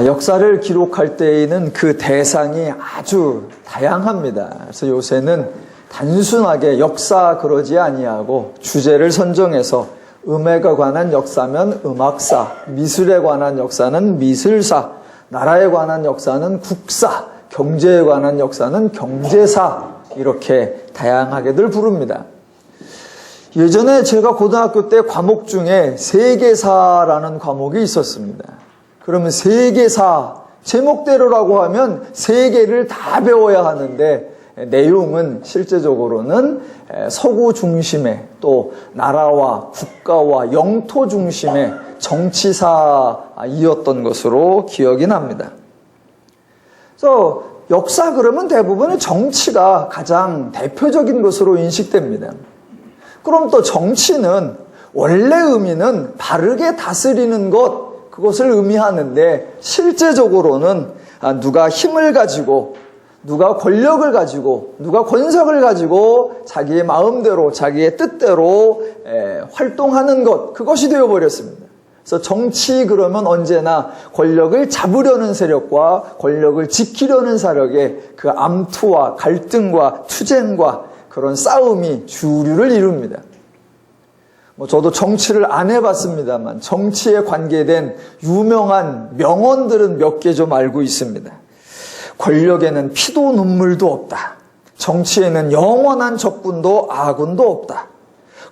역사를 기록할 때에는 그 대상이 아주 다양합니다. 그래서 요새는 단순하게 역사 그러지 아니하고 주제를 선정해서 음악에 관한 역사면 음악사, 미술에 관한 역사는 미술사, 나라에 관한 역사는 국사, 경제에 관한 역사는 경제사, 이렇게 다양하게들 부릅니다. 예전에 제가 고등학교 때 과목 중에 세계사라는 과목이 있었습니다. 그러면 세계사, 제목대로라고 하면 세계를 다 배워야 하는데 내용은 실제적으로는 서구 중심의 또 나라와 국가와 영토 중심의 정치사이었던 것으로 기억이 납니다. 그래서 역사 그러면 대부분의 정치가 가장 대표적인 것으로 인식됩니다. 그럼 또 정치는 원래 의미는 바르게 다스리는 것, 그것을 의미하는데 실제적으로는 누가 힘을 가지고 누가 권력을 가지고 누가 권석을 가지고 자기의 마음대로 자기의 뜻대로 활동하는 것, 그것이 되어버렸습니다. 그래서 정치 그러면 언제나 권력을 잡으려는 세력과 권력을 지키려는 세력의 그 암투와 갈등과 투쟁과 그런 싸움이 주류를 이룹니다. 저도 정치를 안 해봤습니다만 정치에 관계된 유명한 명언들은 몇 개 좀 알고 있습니다. 권력에는 피도 눈물도 없다. 정치에는 영원한 적군도 아군도 없다.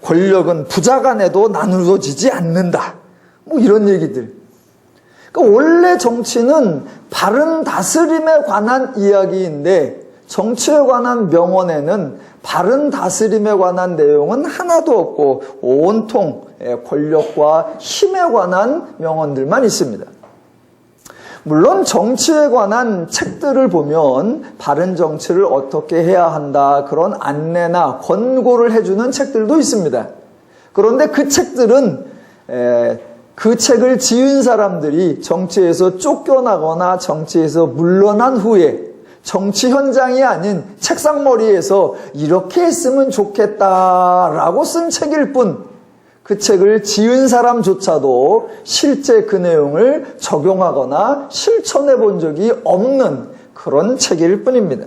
권력은 부자 간에도 나누어지지 않는다. 이런 얘기들. 그러니까 원래 정치는 바른 다스림에 관한 이야기인데 정치에 관한 명언에는 바른 다스림에 관한 내용은 하나도 없고 온통 권력과 힘에 관한 명언들만 있습니다. 물론 정치에 관한 책들을 보면 바른 정치를 어떻게 해야 한다, 그런 안내나 권고를 해주는 책들도 있습니다. 그런데 그 책들은 그 책을 지은 사람들이 정치에서 쫓겨나거나 정치에서 물러난 후에 정치 현장이 아닌 책상머리에서 이렇게 했으면 좋겠다라고 쓴 책일 뿐, 그 책을 지은 사람조차도 실제 그 내용을 적용하거나 실천해 본 적이 없는 그런 책일 뿐입니다.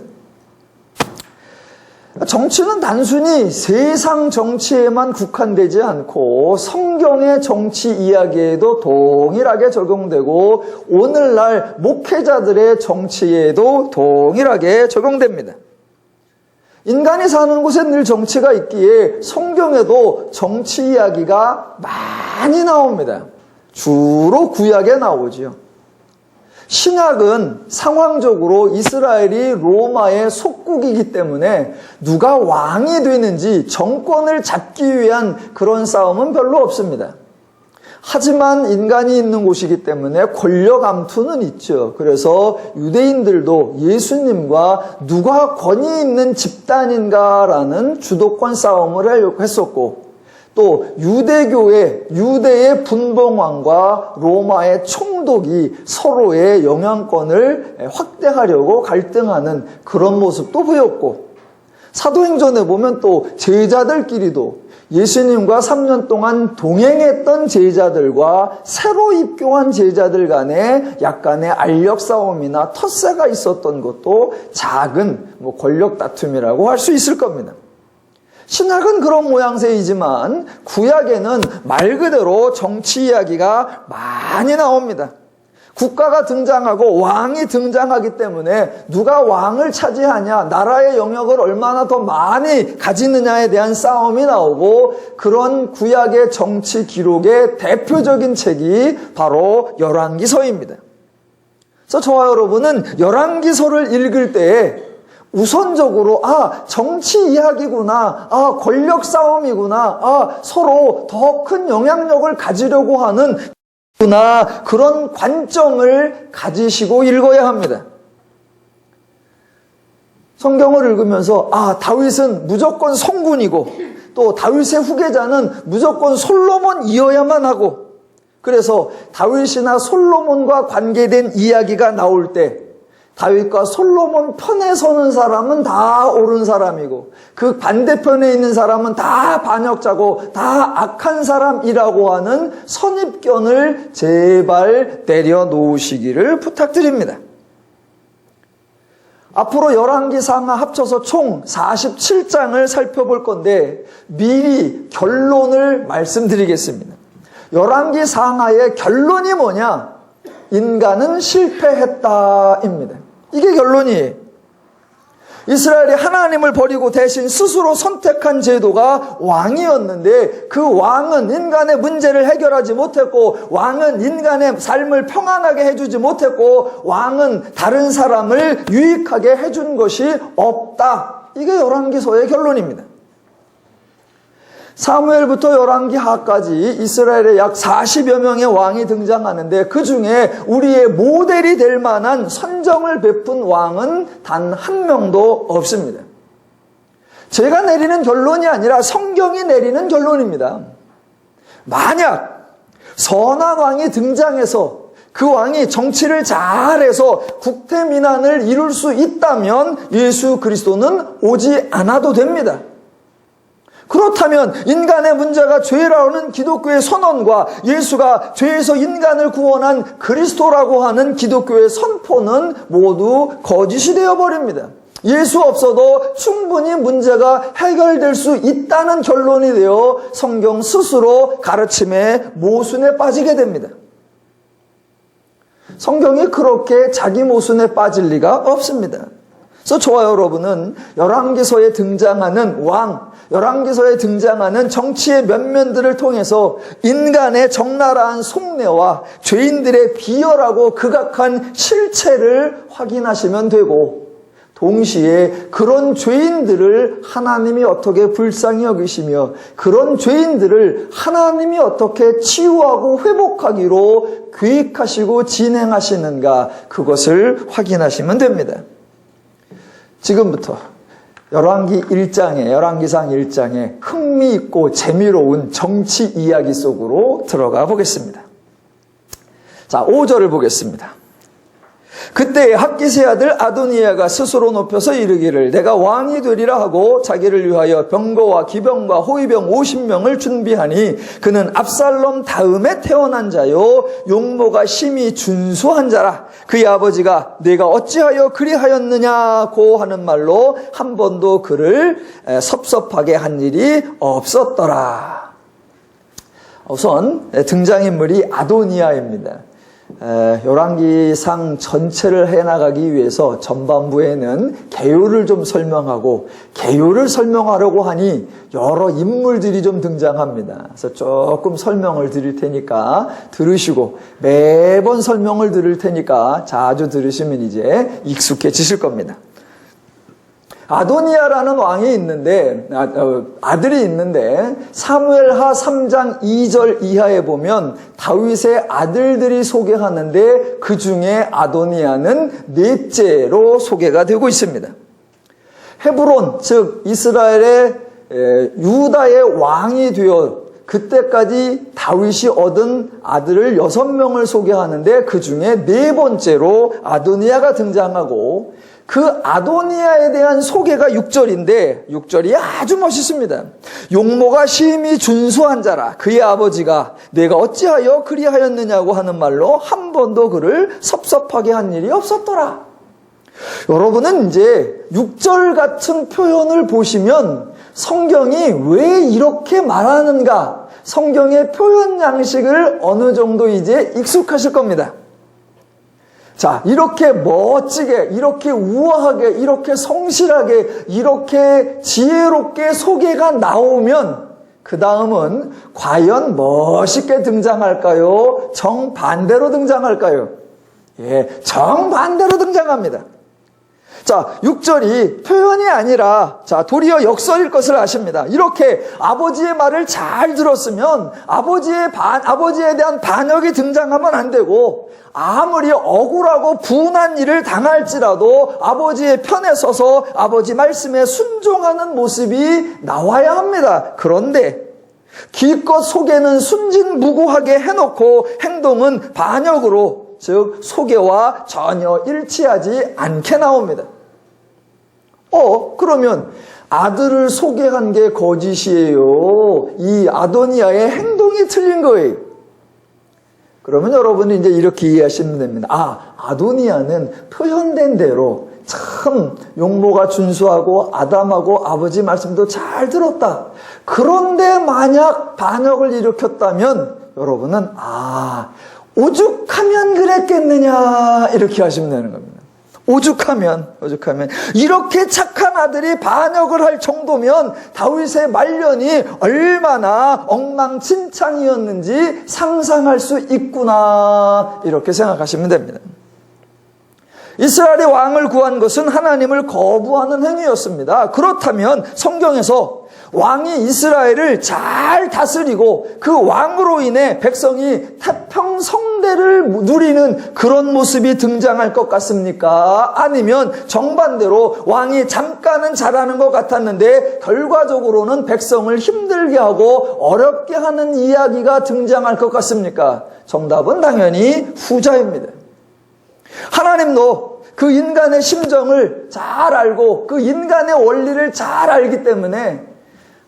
정치는 단순히 세상 정치에만 국한되지 않고 성경의 정치 이야기에도 동일하게 적용되고 오늘날 목회자들의 정치에도 동일하게 적용됩니다. 인간이 사는 곳에 늘 정치가 있기에 성경에도 정치 이야기가 많이 나옵니다. 주로 구약에 나오지요. 신약은 상황적으로 이스라엘이 로마의 속국이기 때문에 누가 왕이 되는지 정권을 잡기 위한 그런 싸움은 별로 없습니다. 하지만 인간이 있는 곳이기 때문에 권력 암투는 있죠. 그래서 유대인들도 예수님과 누가 권위 있는 집단인가라는 주도권 싸움을 하려고 했었고, 또 유대의 분봉왕과 로마의 총독이 서로의 영향권을 확대하려고 갈등하는 그런 모습도 보였고, 사도행전에 보면 또 제자들끼리도 예수님과 3년 동안 동행했던 제자들과 새로 입교한 제자들 간에 약간의 알력 싸움이나 텃세가 있었던 것도 작은 권력 다툼이라고 할 수 있을 겁니다. 신학은 그런 모양새이지만 구약에는 말 그대로 정치 이야기가 많이 나옵니다. 국가가 등장하고 왕이 등장하기 때문에 누가 왕을 차지하냐, 나라의 영역을 얼마나 더 많이 가지느냐에 대한 싸움이 나오고, 그런 구약의 정치 기록의 대표적인 책이 바로 열왕기서입니다. 그래서 저와 여러분은 열왕기서를 읽을 때에 우선적으로 정치 이야기구나, 권력 싸움이구나, 서로 더 큰 영향력을 가지려고 하는 그런 관점을 가지시고 읽어야 합니다. 성경을 읽으면서 다윗은 무조건 성군이고 또 다윗의 후계자는 무조건 솔로몬이어야만 하고, 그래서 다윗이나 솔로몬과 관계된 이야기가 나올 때 다윗과 솔로몬 편에 서는 사람은 다 옳은 사람이고 그 반대편에 있는 사람은 다 반역자고 다 악한 사람이라고 하는 선입견을 제발 내려놓으시기를 부탁드립니다. 앞으로 열왕기상하 합쳐서 총 47장을 살펴볼 건데 미리 결론을 말씀드리겠습니다. 열왕기상하의 결론이 뭐냐? 인간은 실패했다입니다. 이게 결론이에요. 이스라엘이 하나님을 버리고 대신 스스로 선택한 제도가 왕이었는데 그 왕은 인간의 문제를 해결하지 못했고 왕은 인간의 삶을 평안하게 해주지 못했고 왕은 다른 사람을 유익하게 해준 것이 없다. 이게 열왕기서의 결론입니다. 사무엘부터 열왕기하까지 이스라엘에 약 40여 명의 왕이 등장하는데 그 중에 우리의 모델이 될 만한 선정을 베푼 왕은 단 한 명도 없습니다. 제가 내리는 결론이 아니라 성경이 내리는 결론입니다. 만약 선한 왕이 등장해서 그 왕이 정치를 잘해서 국태민안을 이룰 수 있다면 예수 그리스도는 오지 않아도 됩니다. 그렇다면 인간의 문제가 죄라는 기독교의 선언과 예수가 죄에서 인간을 구원한 그리스도라고 하는 기독교의 선포는 모두 거짓이 되어버립니다. 예수 없어도 충분히 문제가 해결될 수 있다는 결론이 되어 성경 스스로 가르침의 모순에 빠지게 됩니다. 성경이 그렇게 자기 모순에 빠질 리가 없습니다. 그래서 저와 여러분은 열왕기서에 등장하는 왕, 열왕기서에 등장하는 정치의 면면들을 통해서 인간의 적나라한 속내와 죄인들의 비열하고 극악한 실체를 확인하시면 되고 동시에 그런 죄인들을 하나님이 어떻게 불쌍히 여기시며 그런 죄인들을 하나님이 어떻게 치유하고 회복하기로 계획하시고 진행하시는가 그것을 확인하시면 됩니다. 지금부터 열왕기 1장에 열왕기상 1장에 흥미있고 재미로운 정치 이야기 속으로 들어가 보겠습니다. 자, 5절을 보겠습니다. 그때 학기스의 아들 아도니아가 스스로 높여서 이르기를 내가 왕이 되리라 하고 자기를 위하여 병거와 기병과 호위병 50명을 준비하니 그는 압살롬 다음에 태어난 자요 용모가 심히 준수한 자라. 그의 아버지가 내가 어찌하여 그리하였느냐고 하는 말로 한 번도 그를 섭섭하게 한 일이 없었더라. 우선 등장인물이 아도니아입니다. 열왕기상 전체를 해나가기 위해서 전반부에는 개요를 좀 설명하고 개요를 설명하려고 하니 여러 인물들이 좀 등장합니다. 그래서 조금 설명을 드릴 테니까 들으시고 매번 설명을 드릴 테니까 자주 들으시면 이제 익숙해지실 겁니다. 아도니아라는 왕이 있는데 아들이 있는데 사무엘하 3장 2절 이하에 보면 다윗의 아들들이 소개하는데 그 중에 아도니아는 넷째로 소개가 되고 있습니다. 헤브론 즉 이스라엘의 유다의 왕이 되어 그때까지 다윗이 얻은 아들을 6명을 소개하는데 그 중에 네 번째로 아도니아가 등장하고 그 아도니아에 대한 소개가 6절인데 6절이 아주 멋있습니다. 용모가 심히 준수한 자라. 그의 아버지가 내가 어찌하여 그리하였느냐고 하는 말로 한 번도 그를 섭섭하게 한 일이 없었더라. 여러분은 이제 6절 같은 표현을 보시면 성경이 왜 이렇게 말하는가 성경의 표현 양식을 어느 정도 이제 익숙하실 겁니다. 자, 이렇게 멋지게, 이렇게 우아하게, 이렇게 성실하게, 이렇게 지혜롭게 소개가 나오면 그 다음은 과연 멋있게 등장할까요? 정반대로 등장할까요? 예, 정반대로 등장합니다. 자, 6절이 표현이 아니라 자 도리어 역설일 것을 아십니다. 이렇게 아버지의 말을 잘 들었으면 아버지에 대한 반역이 등장하면 안 되고 아무리 억울하고 분한 일을 당할지라도 아버지의 편에 서서 아버지 말씀에 순종하는 모습이 나와야 합니다. 그런데 기껏 소개는 순진무구하게 해놓고 행동은 반역으로 즉 소개와 전혀 일치하지 않게 나옵니다. 그러면 아들을 소개한 게 거짓이에요. 이 아도니아의 행동이 틀린 거예요. 그러면 여러분이 이제 이렇게 이해하시면 됩니다. 아도니아는 표현된 대로 참 용모가 준수하고 아담하고 아버지 말씀도 잘 들었다. 그런데 만약 반역을 일으켰다면 여러분은 오죽하면 그랬겠느냐 이렇게 하시면 되는 겁니다. 오죽하면 이렇게 착한 아들이 반역을 할 정도면 다윗의 말년이 얼마나 엉망진창이었는지 상상할 수 있구나 이렇게 생각하시면 됩니다. 이스라엘의 왕을 구한 것은 하나님을 거부하는 행위였습니다. 그렇다면 성경에서 왕이 이스라엘을 잘 다스리고 그 왕으로 인해 백성이 태평성대를 누리는 그런 모습이 등장할 것 같습니까? 아니면 정반대로 왕이 잠깐은 잘하는 것 같았는데 결과적으로는 백성을 힘들게 하고 어렵게 하는 이야기가 등장할 것 같습니까? 정답은 당연히 후자입니다. 하나님도 그 인간의 심정을 잘 알고 그 인간의 원리를 잘 알기 때문에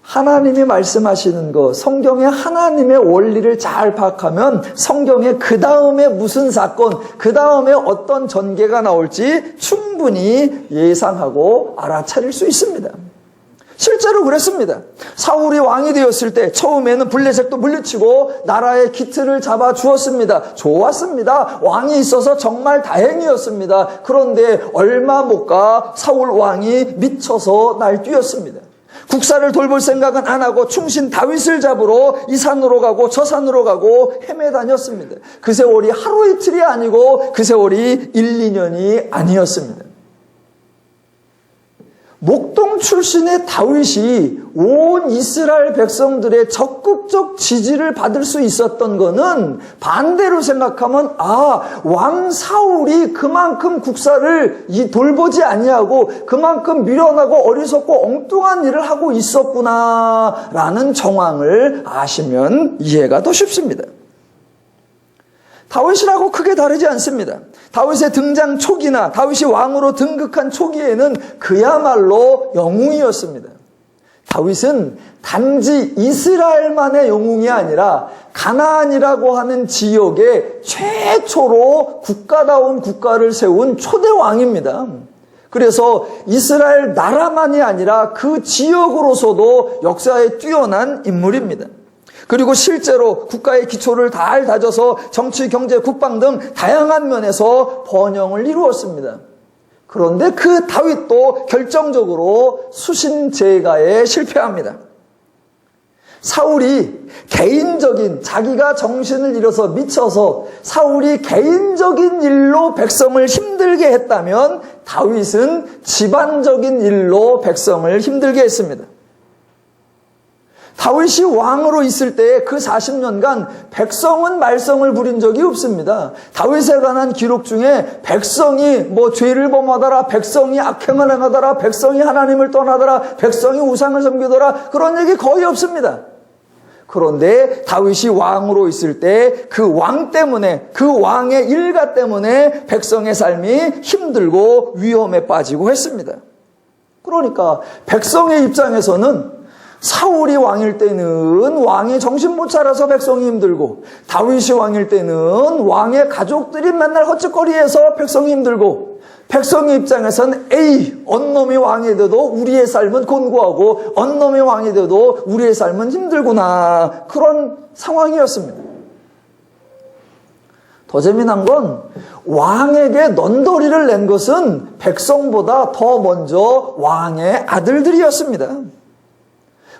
하나님이 말씀하시는 것, 성경의 하나님의 원리를 잘 파악하면 성경에 그 다음에 무슨 사건, 그 다음에 어떤 전개가 나올지 충분히 예상하고 알아차릴 수 있습니다. 실제로 그랬습니다. 사울이 왕이 되었을 때 처음에는 블레셋도 물리치고 나라의 기틀을 잡아 주었습니다. 좋았습니다. 왕이 있어서 정말 다행이었습니다. 그런데 얼마 못 가 사울 왕이 미쳐서 날뛰었습니다. 국사를 돌볼 생각은 안 하고 충신 다윗을 잡으러 이 산으로 가고 저 산으로 가고 헤매다녔습니다. 그 세월이 하루 이틀이 아니고 그 세월이 1, 2년이 아니었습니다. 목동 출신의 다윗이 온 이스라엘 백성들의 적극적 지지를 받을 수 있었던 것은 반대로 생각하면 왕 사울이 그만큼 국사를 돌보지 아니하고 그만큼 미련하고 어리석고 엉뚱한 일을 하고 있었구나라는 정황을 아시면 이해가 더 쉽습니다. 다윗이라고 크게 다르지 않습니다. 다윗의 등장 초기나 다윗이 왕으로 등극한 초기에는 그야말로 영웅이었습니다. 다윗은 단지 이스라엘만의 영웅이 아니라 가나안이라고 하는 지역에 최초로 국가다운 국가를 세운 초대 왕입니다. 그래서 이스라엘 나라만이 아니라 그 지역으로서도 역사에 뛰어난 인물입니다. 그리고 실제로 국가의 기초를 잘 다져서 정치, 경제, 국방 등 다양한 면에서 번영을 이루었습니다. 그런데 그 다윗도 결정적으로 수신제가에 실패합니다. 사울이 개인적인 자기가 정신을 잃어서 미쳐서 사울이 개인적인 일로 백성을 힘들게 했다면 다윗은 집안적인 일로 백성을 힘들게 했습니다. 다윗이 왕으로 있을 때 그 40년간 백성은 말썽을 부린 적이 없습니다. 다윗에 관한 기록 중에 백성이 죄를 범하더라, 백성이 악행을 행하더라, 백성이 하나님을 떠나더라, 백성이 우상을 섬기더라 그런 얘기 거의 없습니다. 그런데 다윗이 왕으로 있을 때 그 왕 때문에 그 왕의 일가 때문에 백성의 삶이 힘들고 위험에 빠지고 했습니다. 그러니까 백성의 입장에서는 사울이 왕일 때는 왕이 정신 못 차려서 백성이 힘들고 다윗이 왕일 때는 왕의 가족들이 맨날 헛짓거리해서 백성이 힘들고 백성의 입장에서는 언놈이 왕이 돼도 우리의 삶은 곤고하고 언놈이 왕이 돼도 우리의 삶은 힘들구나 그런 상황이었습니다. 더 재미난 건 왕에게 넌더리를 낸 것은 백성보다 더 먼저 왕의 아들들이었습니다.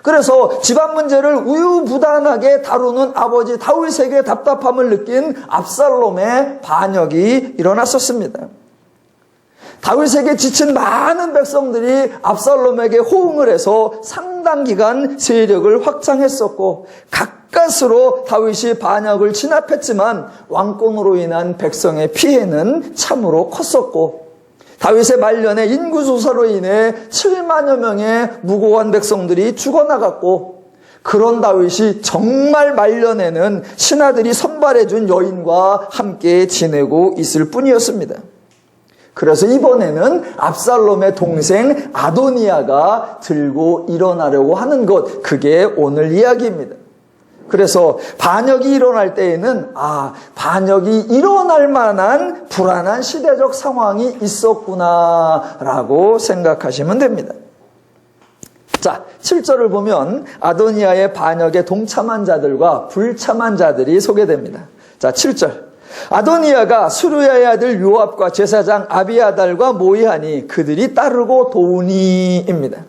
그래서 집안 문제를 우유부단하게 다루는 아버지 다윗에게 답답함을 느낀 압살롬의 반역이 일어났었습니다. 다윗에게 지친 많은 백성들이 압살롬에게 호응을 해서 상당 기간 세력을 확장했었고 가까스로 다윗이 반역을 진압했지만 왕권으로 인한 백성의 피해는 참으로 컸었고 다윗의 말년에 인구조사로 인해 7만여 명의 무고한 백성들이 죽어나갔고 그런 다윗이 정말 말년에는 신하들이 선발해준 여인과 함께 지내고 있을 뿐이었습니다. 그래서 이번에는 압살롬의 동생 아도니아가 들고 일어나려고 하는 것, 그게 오늘 이야기입니다. 그래서 반역이 일어날 때에는 반역이 일어날 만한 불안한 시대적 상황이 있었구나라고 생각하시면 됩니다. 자, 7절을 보면 아도니아의 반역에 동참한 자들과 불참한 자들이 소개됩니다. 자, 7절. 아도니아가 수르야의 아들 요압과 제사장 아비아달과 모의하니 그들이 따르고 도우니입니다.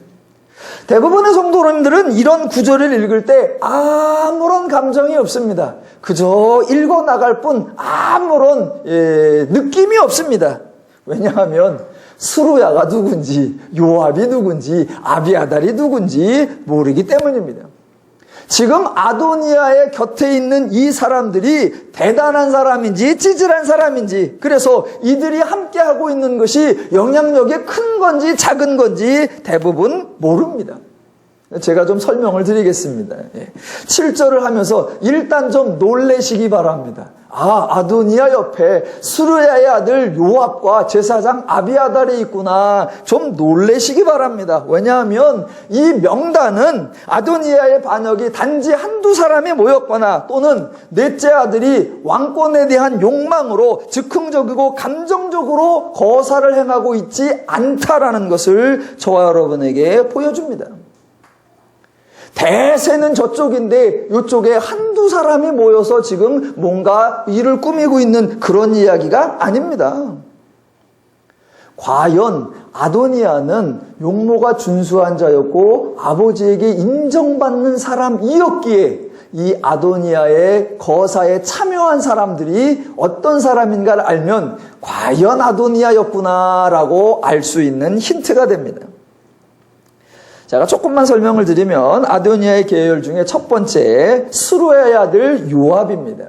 대부분의 성도님들은 이런 구절을 읽을 때 아무런 감정이 없습니다. 그저 읽어나갈 뿐 아무런 느낌이 없습니다. 왜냐하면 수르야가 누군지, 요압이 누군지, 아비아달이 누군지 모르기 때문입니다. 지금 아도니아의 곁에 있는 이 사람들이 대단한 사람인지 찌질한 사람인지, 그래서 이들이 함께하고 있는 것이 영향력이 큰 건지 작은 건지 대부분 모릅니다. 제가 좀 설명을 드리겠습니다. 7절을 하면서 일단 좀 놀래시기 바랍니다. 아도니아 옆에 수르야의 아들 요압과 제사장 아비아달이 있구나. 좀 놀래시기 바랍니다. 왜냐하면 이 명단은 아도니아의 반역이 단지 한두 사람이 모였거나 또는 넷째 아들이 왕권에 대한 욕망으로 즉흥적이고 감정적으로 거사를 행하고 있지 않다라는 것을 저와 여러분에게 보여줍니다. 대세는 저쪽인데 이쪽에 한두 사람이 모여서 지금 뭔가 일을 꾸미고 있는 그런 이야기가 아닙니다. 과연 아도니아는 용모가 준수한 자였고 아버지에게 인정받는 사람이었기에 이 아도니아의 거사에 참여한 사람들이 어떤 사람인가를 알면 과연 아도니아였구나라고 알 수 있는 힌트가 됩니다. 제가 조금만 설명을 드리면 아도니아의 계열 중에 첫 번째 수르야의 아들 요압입니다.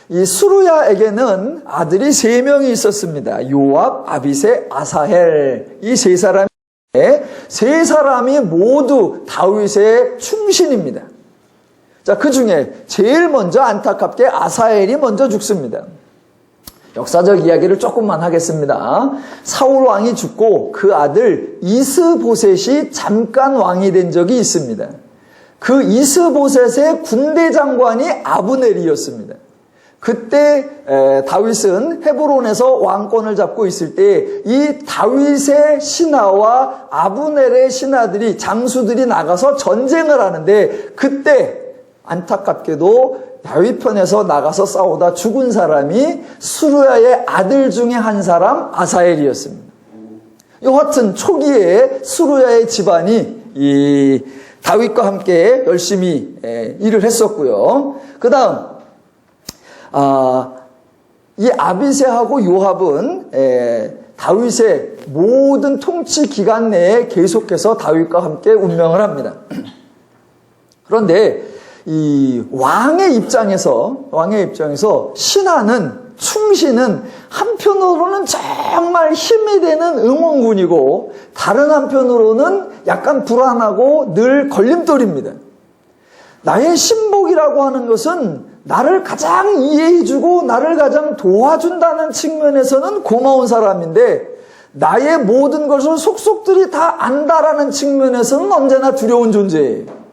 이 수르야에게는 아들이 3명이 있었습니다. 요압, 아비새, 아사헬. 이 세 사람이 모두 다윗의 충신입니다. 자, 그 중에 제일 먼저 안타깝게 아사헬이 먼저 죽습니다. 역사적 이야기를 조금만 하겠습니다. 사울 왕이 죽고 그 아들 이스보셋이 잠깐 왕이 된 적이 있습니다. 그 이스보셋의 군대 장관이 아브넬이었습니다. 그때 다윗은 헤브론에서 왕권을 잡고 있을 때 이 다윗의 신하와 아브넬의 신하들이, 장수들이 나가서 전쟁을 하는데 그때 안타깝게도 다윗 편에서 나가서 싸우다 죽은 사람이 수르야의 아들 중에 한 사람 아사헬이었습니다. 여하튼 초기에 수르야의 집안이 이 다윗과 함께 열심히 일을 했었고요. 그 다음 이 아비새하고 요압은 다윗의 모든 통치 기간 내에 계속해서 다윗과 함께 운명을 합니다. 그런데 이 왕의 입장에서 신하는, 충신은 한편으로는 정말 힘이 되는 응원군이고 다른 한편으로는 약간 불안하고 늘 걸림돌입니다. 나의 신복이라고 하는 것은 나를 가장 이해해주고 나를 가장 도와준다는 측면에서는 고마운 사람인데 나의 모든 것을 속속들이 다 안다라는 측면에서는 언제나 두려운 존재예요.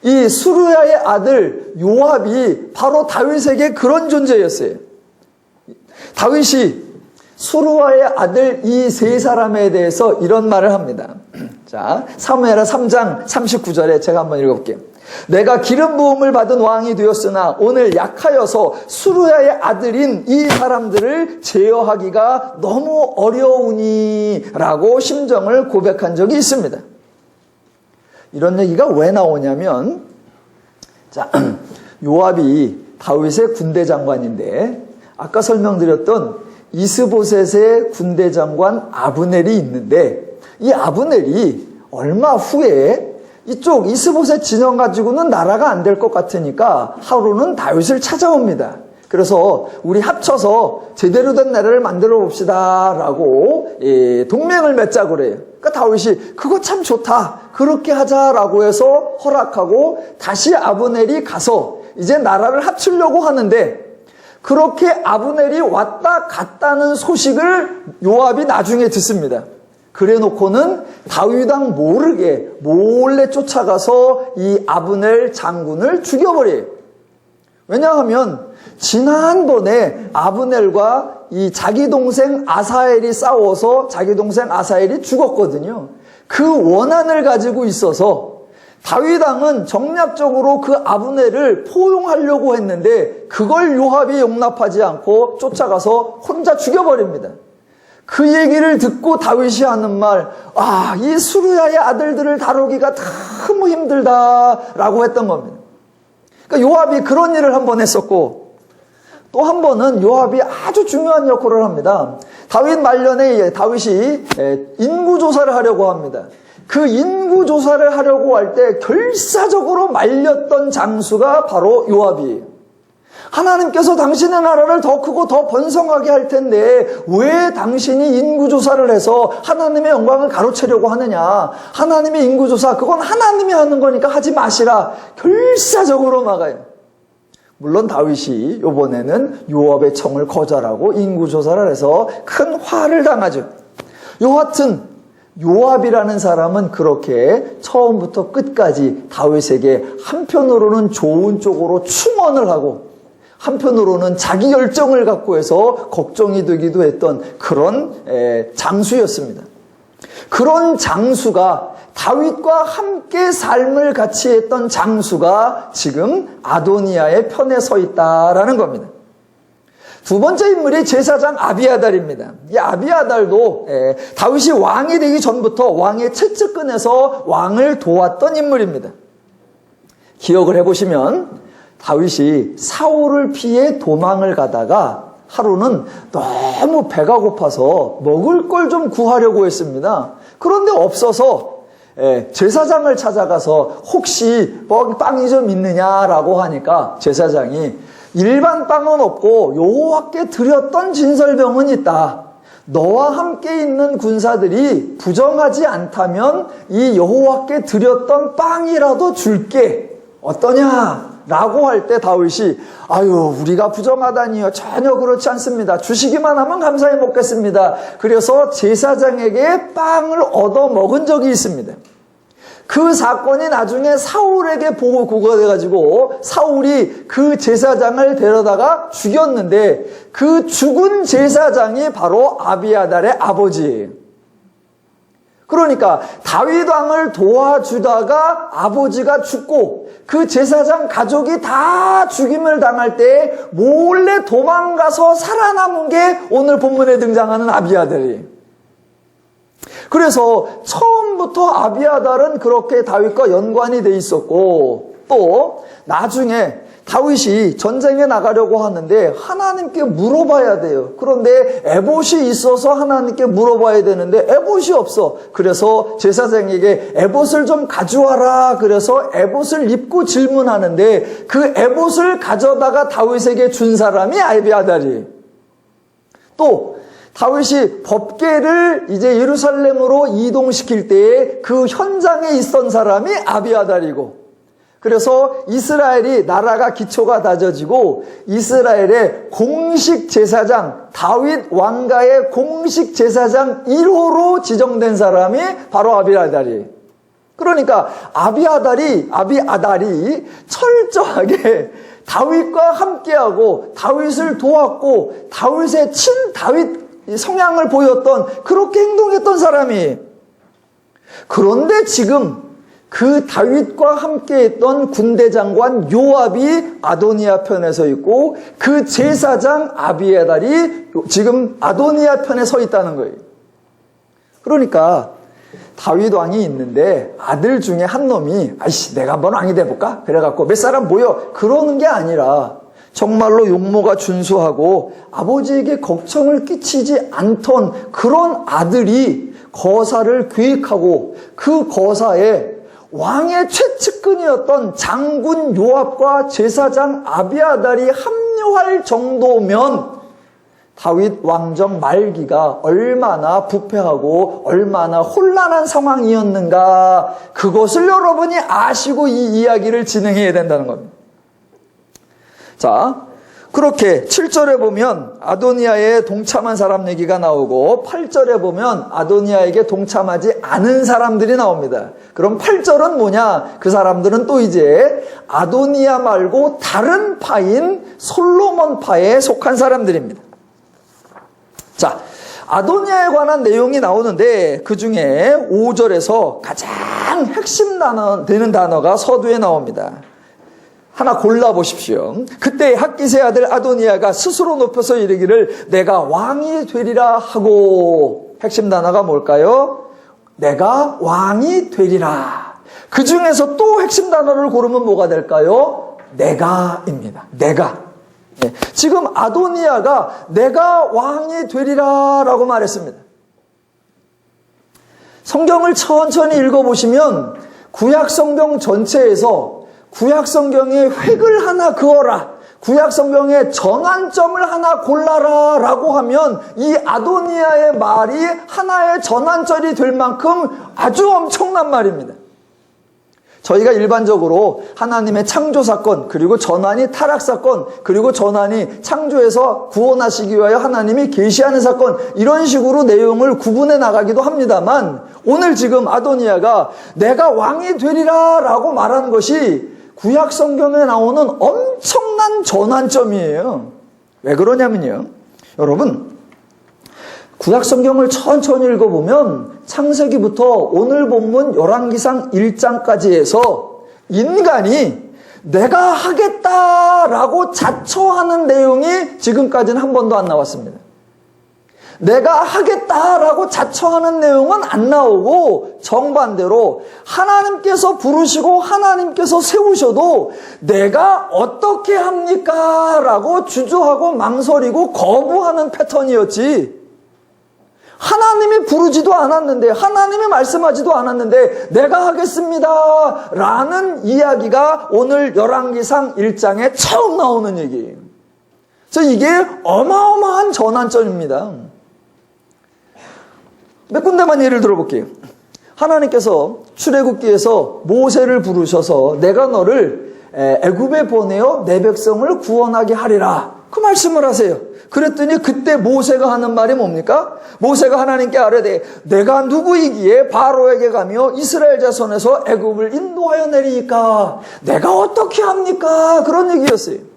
이 수르야의 아들 요압이 바로 다윗에게 그런 존재였어요. 다윗이 수르야의 아들 이 3사람에 대해서 이런 말을 합니다. 자, 사무엘하 3장 39절에 제가 한번 읽어볼게요. 내가 기름 부음을 받은 왕이 되었으나 오늘 약하여서 수르야의 아들인 이 사람들을 제어하기가 너무 어려우니 라고 심정을 고백한 적이 있습니다. 이런 얘기가 왜 나오냐면, 자, 요압이 다윗의 군대 장관인데 아까 설명드렸던 이스보셋의 군대 장관 아브넬이 있는데 이 아브넬이 얼마 후에 이쪽 이스보셋 진영 가지고는 나라가 안 될 것 같으니까 하루는 다윗을 찾아옵니다. 그래서 우리 합쳐서 제대로 된 나라를 만들어 봅시다 라고 동맹을 맺자고 그래요. 그러니까 다윗이 그거 참 좋다. 그렇게 하자라고 해서 허락하고 다시 아브넬이 가서 이제 나라를 합치려고 하는데 그렇게 아브넬이 왔다 갔다는 소식을 요압이 나중에 듣습니다. 그래 놓고는 다윗 왕 모르게 몰래 쫓아가서 이 아브넬 장군을 죽여버려요. 왜냐하면 지난번에 아브넬과 이 자기 동생 아사엘이 싸워서 자기 동생 아사엘이 죽었거든요. 그 원한을 가지고 있어서 다윗 왕은 정략적으로 그 아브넬을 포용하려고 했는데 그걸 요압이 용납하지 않고 쫓아가서 혼자 죽여버립니다. 그 얘기를 듣고 다윗이 하는 말, 이 수르야의 아들들을 다루기가 너무 힘들다라고 했던 겁니다. 그러니까 요압이 그런 일을 한 번 했었고 또 한 번은 요압이 아주 중요한 역할을 합니다. 다윗 말년에 다윗이 인구조사를 하려고 합니다. 그 인구조사를 하려고 할 때 결사적으로 말렸던 장수가 바로 요압이에요. 하나님께서 당신의 나라를 더 크고 더 번성하게 할 텐데 왜 당신이 인구조사를 해서 하나님의 영광을 가로채려고 하느냐. 하나님의 인구조사 그건 하나님이 하는 거니까 하지 마시라. 결사적으로 막아요. 물론 다윗이 이번에는 요압의 청을 거절하고 인구조사를 해서 큰 화를 당하죠. 여하튼 요압이라는 사람은 그렇게 처음부터 끝까지 다윗에게 한편으로는 좋은 쪽으로 충언을 하고 한편으로는 자기 열정을 갖고 해서 걱정이 되기도 했던 그런 장수였습니다. 그런 장수가 다윗과 함께 삶을 같이 했던 장수가 지금 아도니아의 편에 서 있다라는 겁니다. 두 번째 인물이 제사장 아비아달입니다. 이 아비아달도 다윗이 왕이 되기 전부터 왕의 채찍근에서 왕을 도왔던 인물입니다. 기억을 해보시면 다윗이 사울을 피해 도망을 가다가 하루는 너무 배가 고파서 먹을 걸 좀 구하려고 했습니다. 그런데 없어서 제사장을 찾아가서 혹시 빵이 좀 있느냐라고 하니까 제사장이 일반 빵은 없고 여호와께 드렸던 진설병은 있다. 너와 함께 있는 군사들이 부정하지 않다면 이 여호와께 드렸던 빵이라도 줄게. 어떠냐? 라고 할 때 다윗이 우리가 부정하다니요. 전혀 그렇지 않습니다. 주시기만 하면 감사히 먹겠습니다. 그래서 제사장에게 빵을 얻어 먹은 적이 있습니다. 그 사건이 나중에 사울에게 보고가 돼가지고 사울이 그 제사장을 데려다가 죽였는데 그 죽은 제사장이 바로 아비아달의 아버지예요. 그러니까 다윗 왕을 도와주다가 아버지가 죽고 그 제사장 가족이 다 죽임을 당할 때 몰래 도망가서 살아남은 게 오늘 본문에 등장하는 아비아달이에요. 그래서 처음부터 아비아달은 그렇게 다윗과 연관이 돼 있었고 또 나중에 다윗이 전쟁에 나가려고 하는데 하나님께 물어봐야 돼요. 그런데 에봇이 있어서 하나님께 물어봐야 되는데 에봇이 없어. 그래서 제사장에게 에봇을 좀 가져와라. 그래서 에봇을 입고 질문하는데 그 에봇을 가져다가 다윗에게 준 사람이 아비아달이에요. 또 다윗이 법궤를 이제 예루살렘으로 이동시킬 때에 그 현장에 있던 사람이 아비아달이고 그래서 이스라엘이 나라가 기초가 다져지고 이스라엘의 공식 제사장 다윗 왕가의 공식 제사장 1호로 지정된 사람이 바로 아비아달이에요. 그러니까 아비아달이 철저하게 다윗과 함께하고 다윗을 도왔고 다윗의 친다윗 성향을 보였던 그렇게 행동했던 사람이 그런데 지금 그 다윗과 함께했던 군대 장관 요압이 아도니아 편에 서 있고 그 제사장 아비아달이 지금 아도니아 편에 서 있다는 거예요. 그러니까 다윗 왕이 있는데 아들 중에 한 놈이 내가 한번 왕이 돼볼까? 그래갖고 몇 사람 모여 그러는 게 아니라 정말로 용모가 준수하고 아버지에게 걱정을 끼치지 않던 그런 아들이 거사를 계획하고 그 거사에 왕의 최측근이었던 장군 요압과 제사장 아비아달이 합류할 정도면 다윗 왕정 말기가 얼마나 부패하고 얼마나 혼란한 상황이었는가, 그것을 여러분이 아시고 이 이야기를 진행해야 된다는 겁니다. 자, 그렇게 7절에 보면 아도니아에 동참한 사람 얘기가 나오고 8절에 보면 아도니아에게 동참하지 않은 사람들이 나옵니다. 그럼 8절은 뭐냐? 그 사람들은 또 이제 아도니아 말고 다른 파인 솔로몬 파에 속한 사람들입니다. 자, 아도니아에 관한 내용이 나오는데 그 중에 5절에서 가장 핵심 되는 단어가 서두에 나옵니다. 하나 골라보십시오. 그때 학기세 아들 아도니아가 스스로 높여서 이르기를 내가 왕이 되리라 하고, 핵심 단어가 뭘까요? 내가 왕이 되리라. 그 중에서 또 핵심 단어를 고르면 뭐가 될까요? 내가입니다. 내가. 네. 지금 아도니아가 내가 왕이 되리라 라고 말했습니다. 성경을 천천히 읽어보시면 구약성경 전체에서 구약성경에 획을 하나 그어라, 구약성경의 전환점을 하나 골라라 라고 하면 이 아도니아의 말이 하나의 전환점이 될 만큼 아주 엄청난 말입니다. 저희가 일반적으로 하나님의 창조사건, 그리고 전환이 타락사건, 그리고 전환이 창조에서 구원하시기 위하여 하나님이 계시하는 사건, 이런 식으로 내용을 구분해 나가기도 합니다만, 오늘 지금 아도니아가 내가 왕이 되리라 라고 말하는 것이 구약 성경에 나오는 엄청난 전환점이에요. 왜 그러냐면요, 여러분, 구약 성경을 천천히 읽어보면 창세기부터 오늘 본문 열왕기상 1장까지 해서 인간이 내가 하겠다라고 자처하는 내용이 지금까지는 한 번도 안 나왔습니다. 내가 하겠다라고 자처하는 내용은 안 나오고, 정반대로 하나님께서 부르시고 하나님께서 세우셔도 내가 어떻게 합니까? 라고 주저하고 망설이고 거부하는 패턴이었지, 하나님이 부르지도 않았는데, 하나님이 말씀하지도 않았는데 내가 하겠습니다 라는 이야기가 오늘 열왕기상 1장에 처음 나오는 얘기예요. 그래서 이게 어마어마한 전환점입니다. 몇 군데만 예를 들어볼게요. 하나님께서 출애굽기에서 모세를 부르셔서 내가 너를 애굽에 보내어 내 백성을 구원하게 하리라, 그 말씀을 하세요. 그랬더니 그때 모세가 하는 말이 뭡니까? 모세가 하나님께 아뢰되 내가 누구이기에 바로에게 가며 이스라엘 자손에서 애굽을 인도하여 내리니까 내가 어떻게 합니까? 그런 얘기였어요.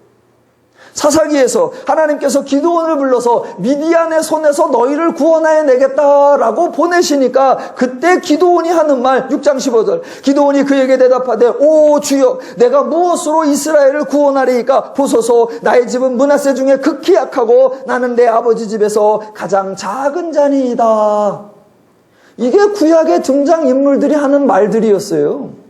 사사기에서 하나님께서 기드온을 불러서 미디안의 손에서 너희를 구원하여 내겠다라고 보내시니까 그때 기드온이 하는 말, 6장 15절, 기드온이 그에게 대답하되 오 주여, 내가 무엇으로 이스라엘을 구원하리이까? 보소서, 나의 집은 므낫세 중에 극히 약하고 나는 내 아버지 집에서 가장 작은 자니이다. 이게 구약의 등장인물들이 하는 말들이었어요.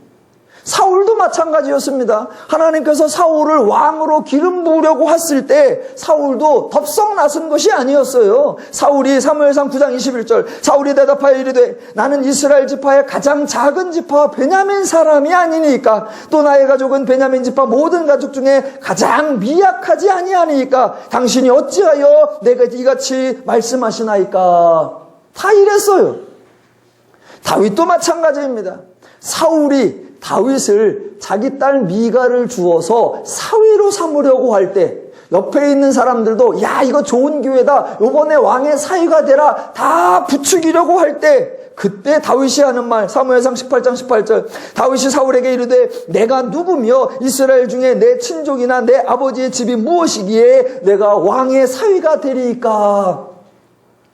사울도 마찬가지였습니다. 하나님께서 사울을 왕으로 기름 부으려고 했을 때 사울도 덥석 나선 것이 아니었어요. 사울이 사무엘상 9장 21절, 사울이 대답하여 이르되 나는 이스라엘 지파의 가장 작은 지파 베냐민 사람이 아니니까, 또 나의 가족은 베냐민 지파 모든 가족 중에 가장 미약하지 아니하니까 당신이 어찌하여 내가 이같이 말씀하시나이까? 다 이랬어요. 다윗도 마찬가지입니다. 사울이 다윗을 자기 딸 미가를 주어서 사위로 삼으려고 할 때 옆에 있는 사람들도 야 이거 좋은 기회다, 이번에 왕의 사위가 되라, 다 부추기려고 할 때 그때 다윗이 하는 말, 사무엘상 18장 18절, 다윗이 사울에게 이르되 내가 누구며 이스라엘 중에 내 친족이나 내 아버지의 집이 무엇이기에 내가 왕의 사위가 되리이까?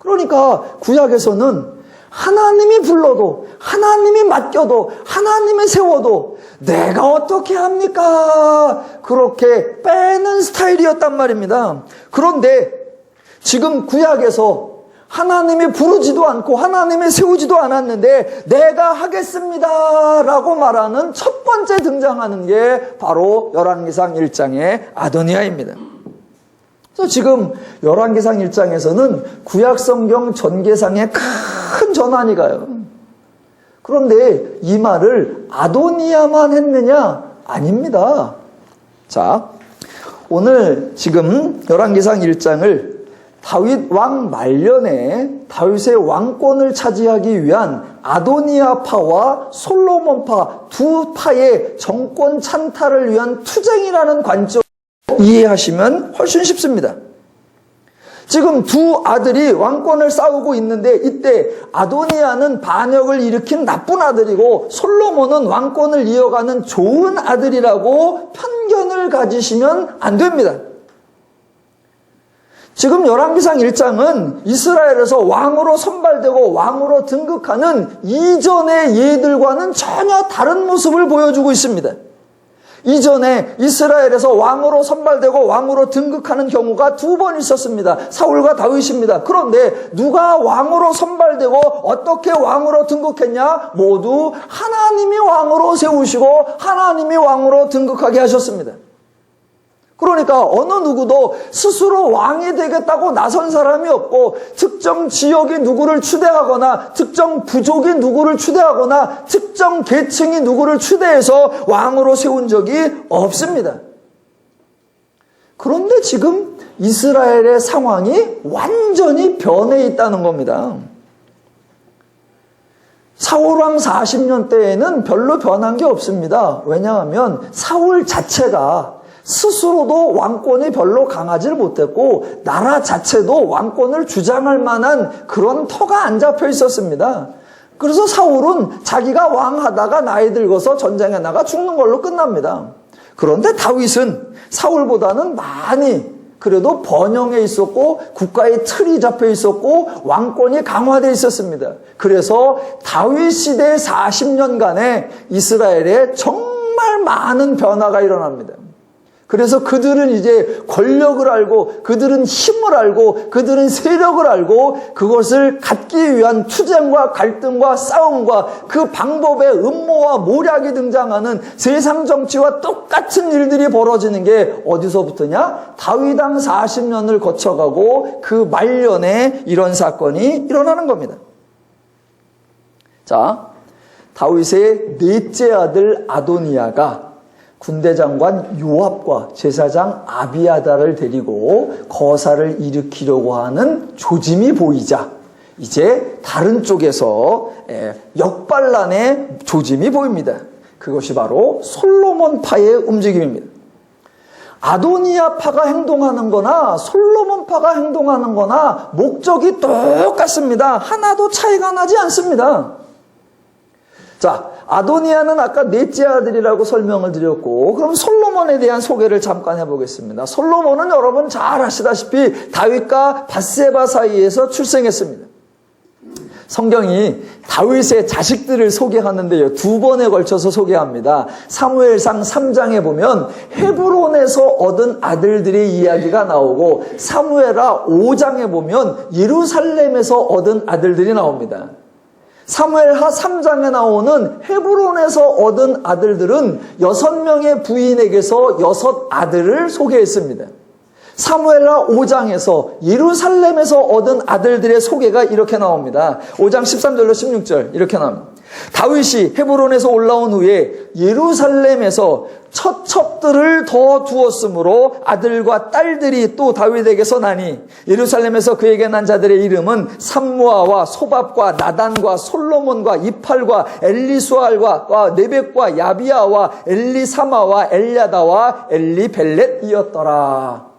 그러니까 구약에서는 하나님이 불러도, 하나님이 맡겨도, 하나님이 세워도 내가 어떻게 합니까? 그렇게 빼는 스타일이었단 말입니다. 그런데 지금 구약에서 하나님이 부르지도 않고 하나님이 세우지도 않았는데 내가 하겠습니다 라고 말하는 첫 번째 등장하는 게 바로 열왕기상 1장의 아도니아입니다. 그래서 지금 열왕기상 1장에서는 구약성경 전개상의 큰 전환이 가요. 그런데 이 말을 아도니아만 했느냐? 아닙니다. 자, 오늘 지금 열왕기상 1장을 다윗 왕 말년에 다윗의 왕권을 차지하기 위한 아도니아파와 솔로몬파 두 파의 정권 찬탈을 위한 투쟁이라는 관점을 이해하시면 훨씬 쉽습니다. 지금 두 아들이 왕권을 싸우고 있는데 이때 아도니아는 반역을 일으킨 나쁜 아들이고 솔로몬은 왕권을 이어가는 좋은 아들이라고 편견을 가지시면 안 됩니다. 지금 열왕기상 1장은 이스라엘에서 왕으로 선발되고 왕으로 등극하는 이전의 예들과는 전혀 다른 모습을 보여주고 있습니다. 이전에 이스라엘에서 왕으로 선발되고 왕으로 등극하는 경우가 두 번 있었습니다. 사울과 다윗입니다. 그런데 누가 왕으로 선발되고 어떻게 왕으로 등극했냐? 모두 하나님이 왕으로 세우시고 하나님이 왕으로 등극하게 하셨습니다. 그러니까 어느 누구도 스스로 왕이 되겠다고 나선 사람이 없고 특정 지역이 누구를 추대하거나 특정 부족이 누구를 추대하거나 특정 계층이 누구를 추대해서 왕으로 세운 적이 없습니다. 그런데 지금 이스라엘의 상황이 완전히 변해 있다는 겁니다. 사울왕 40년 때에는 별로 변한 게 없습니다. 왜냐하면 사울 자체가 스스로도 왕권이 별로 강하지를 못했고 나라 자체도 왕권을 주장할 만한 그런 터가 안 잡혀 있었습니다. 그래서 사울은 자기가 왕하다가 나이 들고서 전쟁에 나가 죽는 걸로 끝납니다. 그런데 다윗은 사울보다는 많이 그래도 번영해 있었고 국가의 틀이 잡혀 있었고 왕권이 강화되어 있었습니다. 그래서 다윗 시대 40년간에 이스라엘에 정말 많은 변화가 일어납니다. 그래서 그들은 이제 권력을 알고 그들은 힘을 알고 그들은 세력을 알고 그것을 갖기 위한 투쟁과 갈등과 싸움과 그 방법의 음모와 모략이 등장하는 세상 정치와 똑같은 일들이 벌어지는 게 어디서부터냐? 다윗왕 40년을 거쳐가고 그 말년에 이런 사건이 일어나는 겁니다. 자, 다윗의 넷째 아들 아도니아가 군대장관 요압과 제사장 아비아다를 데리고 거사를 일으키려고 하는 조짐이 보이자 이제 다른 쪽에서 역반란의 조짐이 보입니다. 그것이 바로 솔로몬파의 움직임입니다. 아도니아파가 행동하는 거나 솔로몬파가 행동하는 거나 목적이 똑같습니다. 하나도 차이가 나지 않습니다. 자, 아도니아는 아까 넷째 아들이라고 설명을 드렸고 그럼 솔로몬에 대한 소개를 잠깐 해보겠습니다. 솔로몬은 여러분 잘 아시다시피 다윗과 밧세바 사이에서 출생했습니다. 성경이 다윗의 자식들을 소개하는데요. 두 번에 걸쳐서 소개합니다. 사무엘상 3장에 보면 헤브론에서 얻은 아들들의 이야기가 나오고 사무엘하 5장에 보면 예루살렘에서 얻은 아들들이 나옵니다. 사무엘하 3장에 나오는 헤브론에서 얻은 아들들은 6명의 부인에게서 6 아들을 소개했습니다. 사무엘하 5장에서 예루살렘에서 얻은 아들들의 소개가 이렇게 나옵니다. 5장 13절로 16절 이렇게 나옵니다. 다윗이 헤브론에서 올라온 후에 예루살렘에서 처첩들을 더 두었으므로 아들과 딸들이 또 다윗에게서 나니 예루살렘에서 그에게 난 자들의 이름은 삼무아와 소밥과 나단과 솔로몬과 이팔과 엘리수알과 네벡과 야비아와 엘리사마와 엘야다와 엘리벨렛이었더라.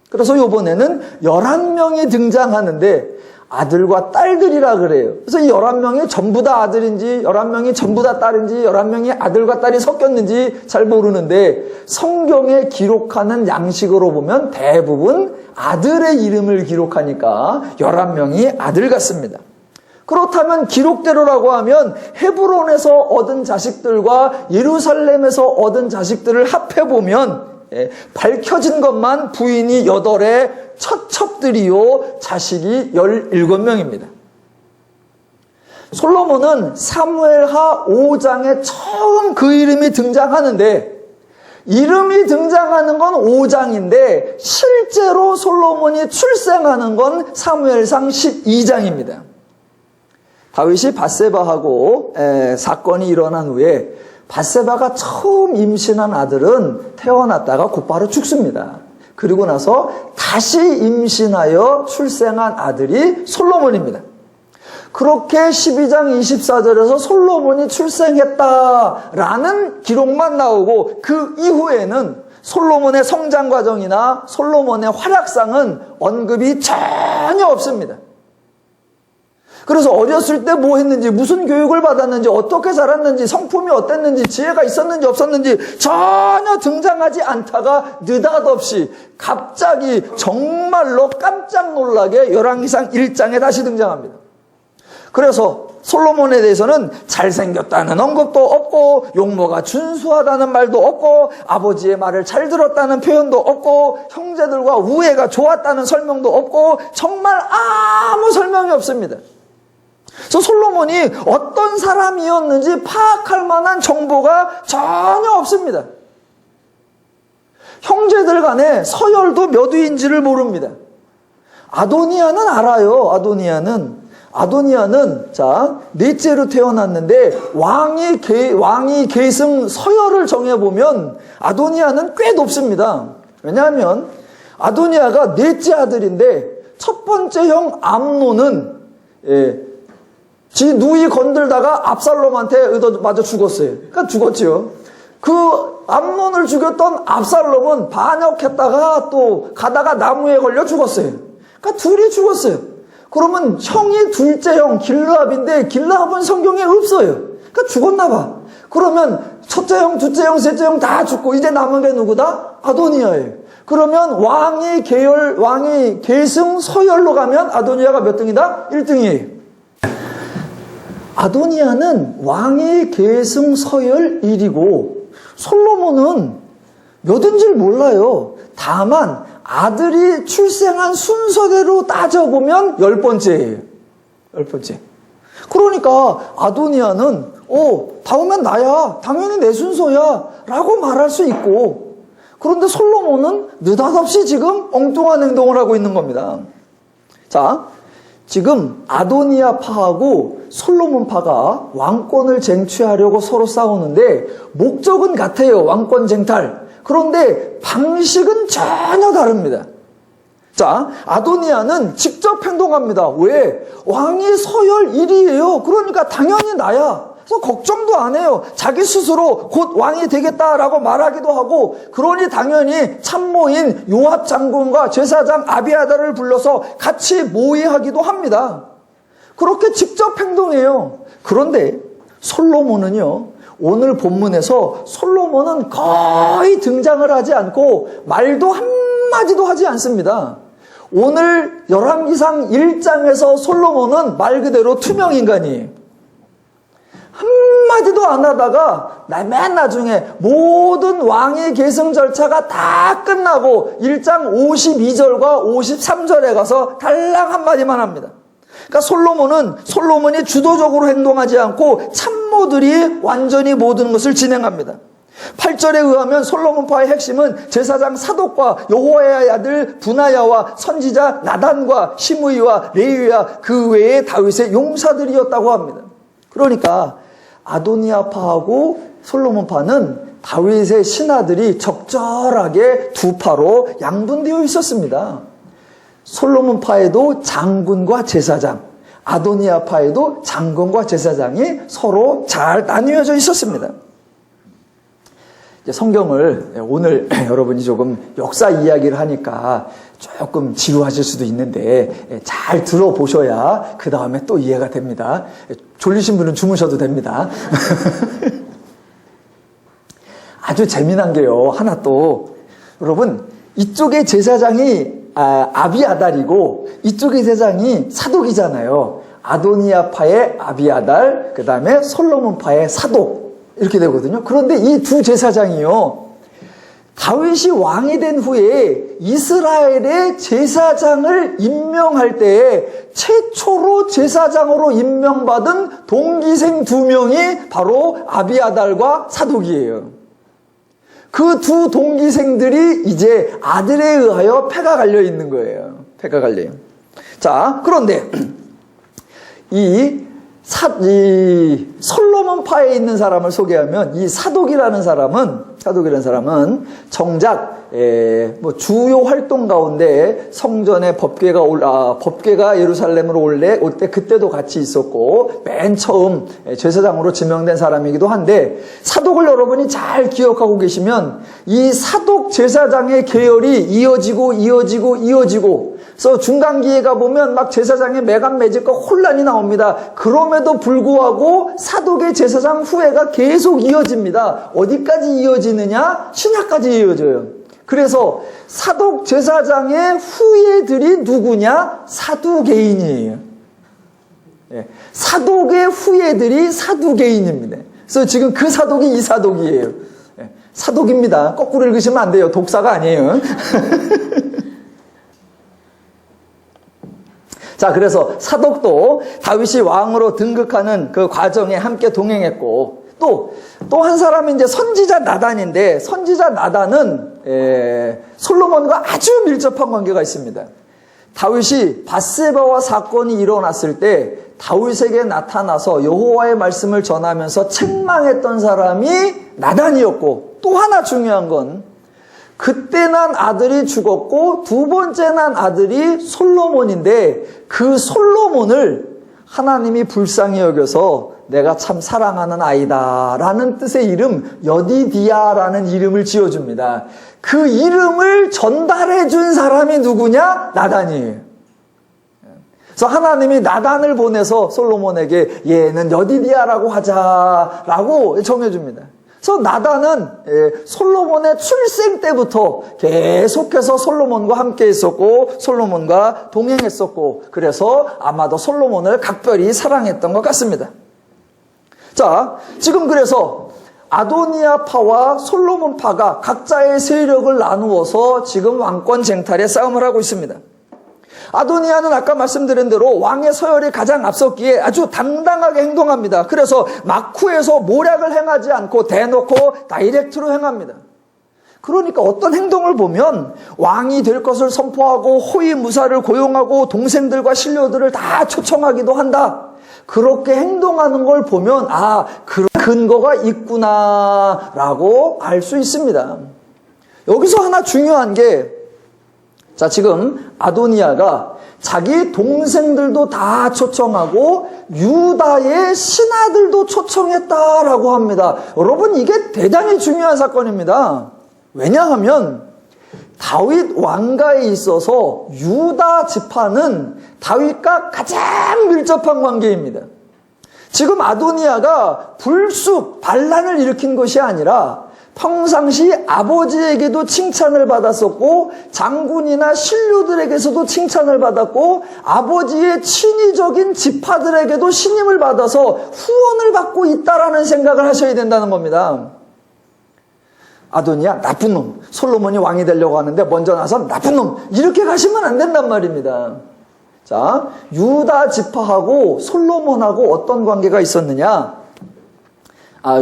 그래서 이번에는 11명이 등장하는데 아들과 딸들이라 그래요. 그래서 이 11명이 전부 다 아들인지 11명이 전부 다 딸인지 11명이 아들과 딸이 섞였는지 잘 모르는데 성경에 기록하는 양식으로 보면 대부분 아들의 이름을 기록하니까 11명이 아들 같습니다. 그렇다면 기록대로라고 하면 헤브론에서 얻은 자식들과 예루살렘에서 얻은 자식들을 합해보면 밝혀진 것만 부인이 8에 처첩들이요 자식이 17명입니다. 솔로몬은 사무엘하 5장에 처음 그 이름이 등장하는데 이름이 등장하는 건 5장인데 실제로 솔로몬이 출생하는 건 사무엘상 12장입니다. 다윗이 밧세바하고 사건이 일어난 후에 밧세바가 처음 임신한 아들은 태어났다가 곧바로 죽습니다. 그리고 나서 다시 임신하여 출생한 아들이 솔로몬입니다. 그렇게 12장 24절에서 솔로몬이 출생했다라는 기록만 나오고 그 이후에는 솔로몬의 성장 과정이나 솔로몬의 활약상은 언급이 전혀 없습니다. 그래서 어렸을 때 뭐 했는지, 무슨 교육을 받았는지, 어떻게 자랐는지, 성품이 어땠는지, 지혜가 있었는지 없었는지 전혀 등장하지 않다가 느닷없이 갑자기 정말로 깜짝 놀라게 열왕기상 1장에 다시 등장합니다. 그래서 솔로몬에 대해서는 잘생겼다는 언급도 없고, 용모가 준수하다는 말도 없고, 아버지의 말을 잘 들었다는 표현도 없고, 형제들과 우애가 좋았다는 설명도 없고, 정말 아무 설명이 없습니다. 그래서 솔로몬이 어떤 사람이었는지 파악할 만한 정보가 전혀 없습니다. 형제들 간에 서열도 몇 위인지를 모릅니다. 아도니아는 알아요. 아도니아는 넷째로 태어났는데 왕이 계승 서열을 정해보면 아도니아는 꽤 높습니다. 왜냐하면 아도니아가 넷째 아들인데 첫 번째 형 암논은 지 누이 건들다가 압살롬한테 맞아 죽었어요. 그러니까 죽었지요. 그 암논을 죽였던 압살롬은 반역했다가 또 가다가 나무에 걸려 죽었어요. 그러니까 둘이 죽었어요. 그러면 형이 둘째 형 길르압인데 길르압은 성경에 없어요. 그러니까 죽었나 봐. 그러면 첫째 형, 둘째 형, 셋째 형 다 죽고 이제 남은 게 누구다? 아도니아예요. 그러면 왕이 계승 서열로 가면 아도니아가 몇 등이다? 1등이에요. 아도니아는 왕의 계승 서열 1위고 솔로몬은 몇인지를 몰라요. 다만 아들이 출생한 순서대로 따져보면 10번째예요. 10번째. 그러니까 아도니아는 다음엔 나야. 당연히 내 순서야. 라고 말할 수 있고, 그런데 솔로몬은 느닷없이 지금 엉뚱한 행동을 하고 있는 겁니다. 자, 지금 아도니아파하고 솔로몬파가 왕권을 쟁취하려고 서로 싸우는데 목적은 같아요. 왕권 쟁탈. 그런데 방식은 전혀 다릅니다. 자, 아도니아는 직접 행동합니다. 왜? 왕이 서열 1위예요. 그러니까 당연히 나야. 그래서 걱정도 안 해요. 자기 스스로 곧 왕이 되겠다라고 말하기도 하고, 그러니 당연히 참모인 요압 장군과 제사장 아비아달을 불러서 같이 모의하기도 합니다. 그렇게 직접 행동해요. 그런데 솔로몬은요, 오늘 본문에서 솔로몬은 거의 등장을 하지 않고 말도 한마디도 하지 않습니다. 오늘 열왕기상 1장에서 솔로몬은 말 그대로 투명인간이에요. 한마디도 안 하다가 맨 나중에 모든 왕의 계승 절차가 다 끝나고 1장 52절과 53절에 가서 달랑 한마디만 합니다. 그러니까 솔로몬이 주도적으로 행동하지 않고 참모들이 완전히 모든 것을 진행합니다. 8절에 의하면 솔로몬파의 핵심은 제사장 사독과 여호와의 아들 분하야와 선지자 나단과 시므이와 레위야 그 외에 다윗의 용사들이었다고 합니다. 그러니까 아도니아파하고 솔로몬파는 다윗의 신하들이 적절하게 두 파로 양분되어 있었습니다. 솔로몬파에도 장군과 제사장, 아도니아파에도 장군과 제사장이 서로 잘 나뉘어져 있었습니다. 성경을 오늘 여러분이 조금 역사 이야기를 하니까 조금 지루하실 수도 있는데 잘 들어보셔야 그 다음에 또 이해가 됩니다. 졸리신 분은 주무셔도 됩니다. 아주 재미난 게요, 하나 또, 여러분, 이쪽의 제사장이 아비아달이고 이쪽의 제사장이 사독이잖아요. 아도니아파의 아비아달, 그 다음에 솔로몬파의 사독, 이렇게 되거든요. 그런데 이 두 제사장이요, 다윗이 왕이 된 후에 이스라엘의 제사장을 임명할 때에 최초로 제사장으로 임명받은 동기생 2명이 바로 아비아달과 사독이에요. 그 두 동기생들이 이제 아들에 의하여 패가 갈려 있는 거예요. 패가 갈려요. 자, 그런데 이 솔로몬파에 있는 사람을 소개하면 이 사독이라는 사람은 사독이라는 사람은 정작 뭐 주요 활동 가운데 성전에 법궤가 예루살렘으로 올 때 그때도 같이 있었고 맨 처음 제사장으로 지명된 사람이기도 한데, 사독을 여러분이 잘 기억하고 계시면 이 사독 제사장의 계열이 이어지고 그래서 중간기에 가보면 막 제사장의 매간매직과 혼란이 나옵니다. 그럼에도 불구하고 사독의 제사장 후예가 계속 이어집니다. 어디까지 이어지느냐? 신약까지 이어져요. 그래서 사독 제사장의 후예들이 누구냐? 사두개인이에요. 사독의 후예들이 사두개인입니다. 그래서 지금 그 사독이 이 사독이에요. 사독입니다. 거꾸로 읽으시면 안 돼요. 독사가 아니에요. 자, 그래서 사독도 다윗이 왕으로 등극하는 그 과정에 함께 동행했고, 또 한 사람이 이제 선지자 나단인데, 선지자 나단은 솔로몬과 아주 밀접한 관계가 있습니다. 다윗이 밧세바와 사건이 일어났을 때 다윗에게 나타나서 여호와의 말씀을 전하면서 책망했던 사람이 나단이었고, 또 하나 중요한 건 그때 난 아들이 죽었고 두 번째 난 아들이 솔로몬인데, 그 솔로몬을 하나님이 불쌍히 여겨서 내가 참 사랑하는 아이다 라는 뜻의 이름, 여디디아라는 이름을 지어줍니다. 그 이름을 전달해 준 사람이 누구냐? 나단이에요. 그래서 하나님이 나단을 보내서 솔로몬에게 얘는 여디디아라고 하자라고 정해줍니다. 그래서 나단은 솔로몬의 출생 때부터 계속해서 솔로몬과 함께 있었고 솔로몬과 동행했었고, 그래서 아마도 솔로몬을 각별히 사랑했던 것 같습니다. 자, 지금 그래서 아도니아파와 솔로몬파가 각자의 세력을 나누어서 지금 왕권 쟁탈의 싸움을 하고 있습니다. 아도니아는 아까 말씀드린 대로 왕의 서열이 가장 앞섰기에 아주 당당하게 행동합니다. 그래서 막후에서 모략을 행하지 않고 대놓고 다이렉트로 행합니다. 그러니까 어떤 행동을 보면 왕이 될 것을 선포하고 호위무사를 고용하고 동생들과 신료들을 다 초청하기도 한다. 그렇게 행동하는 걸 보면 그런 근거가 있구나라고 알 수 있습니다. 여기서 하나 중요한 게, 자, 지금 아도니아가 자기 동생들도 다 초청하고 유다의 신하들도 초청했다라고 합니다. 여러분, 이게 대단히 중요한 사건입니다. 왜냐하면 다윗 왕가에 있어서 유다 지파는 다윗과 가장 밀접한 관계입니다. 지금 아도니아가 불쑥 반란을 일으킨 것이 아니라 평상시 아버지에게도 칭찬을 받았었고 장군이나 신료들에게서도 칭찬을 받았고 아버지의 친위적인 지파들에게도 신임을 받아서 후원을 받고 있다라는 생각을 하셔야 된다는 겁니다. 아도니아 나쁜 놈, 솔로몬이 왕이 되려고 하는데 먼저 나선 나쁜 놈, 이렇게 가시면 안 된단 말입니다. 자, 유다 지파하고 솔로몬하고 어떤 관계가 있었느냐?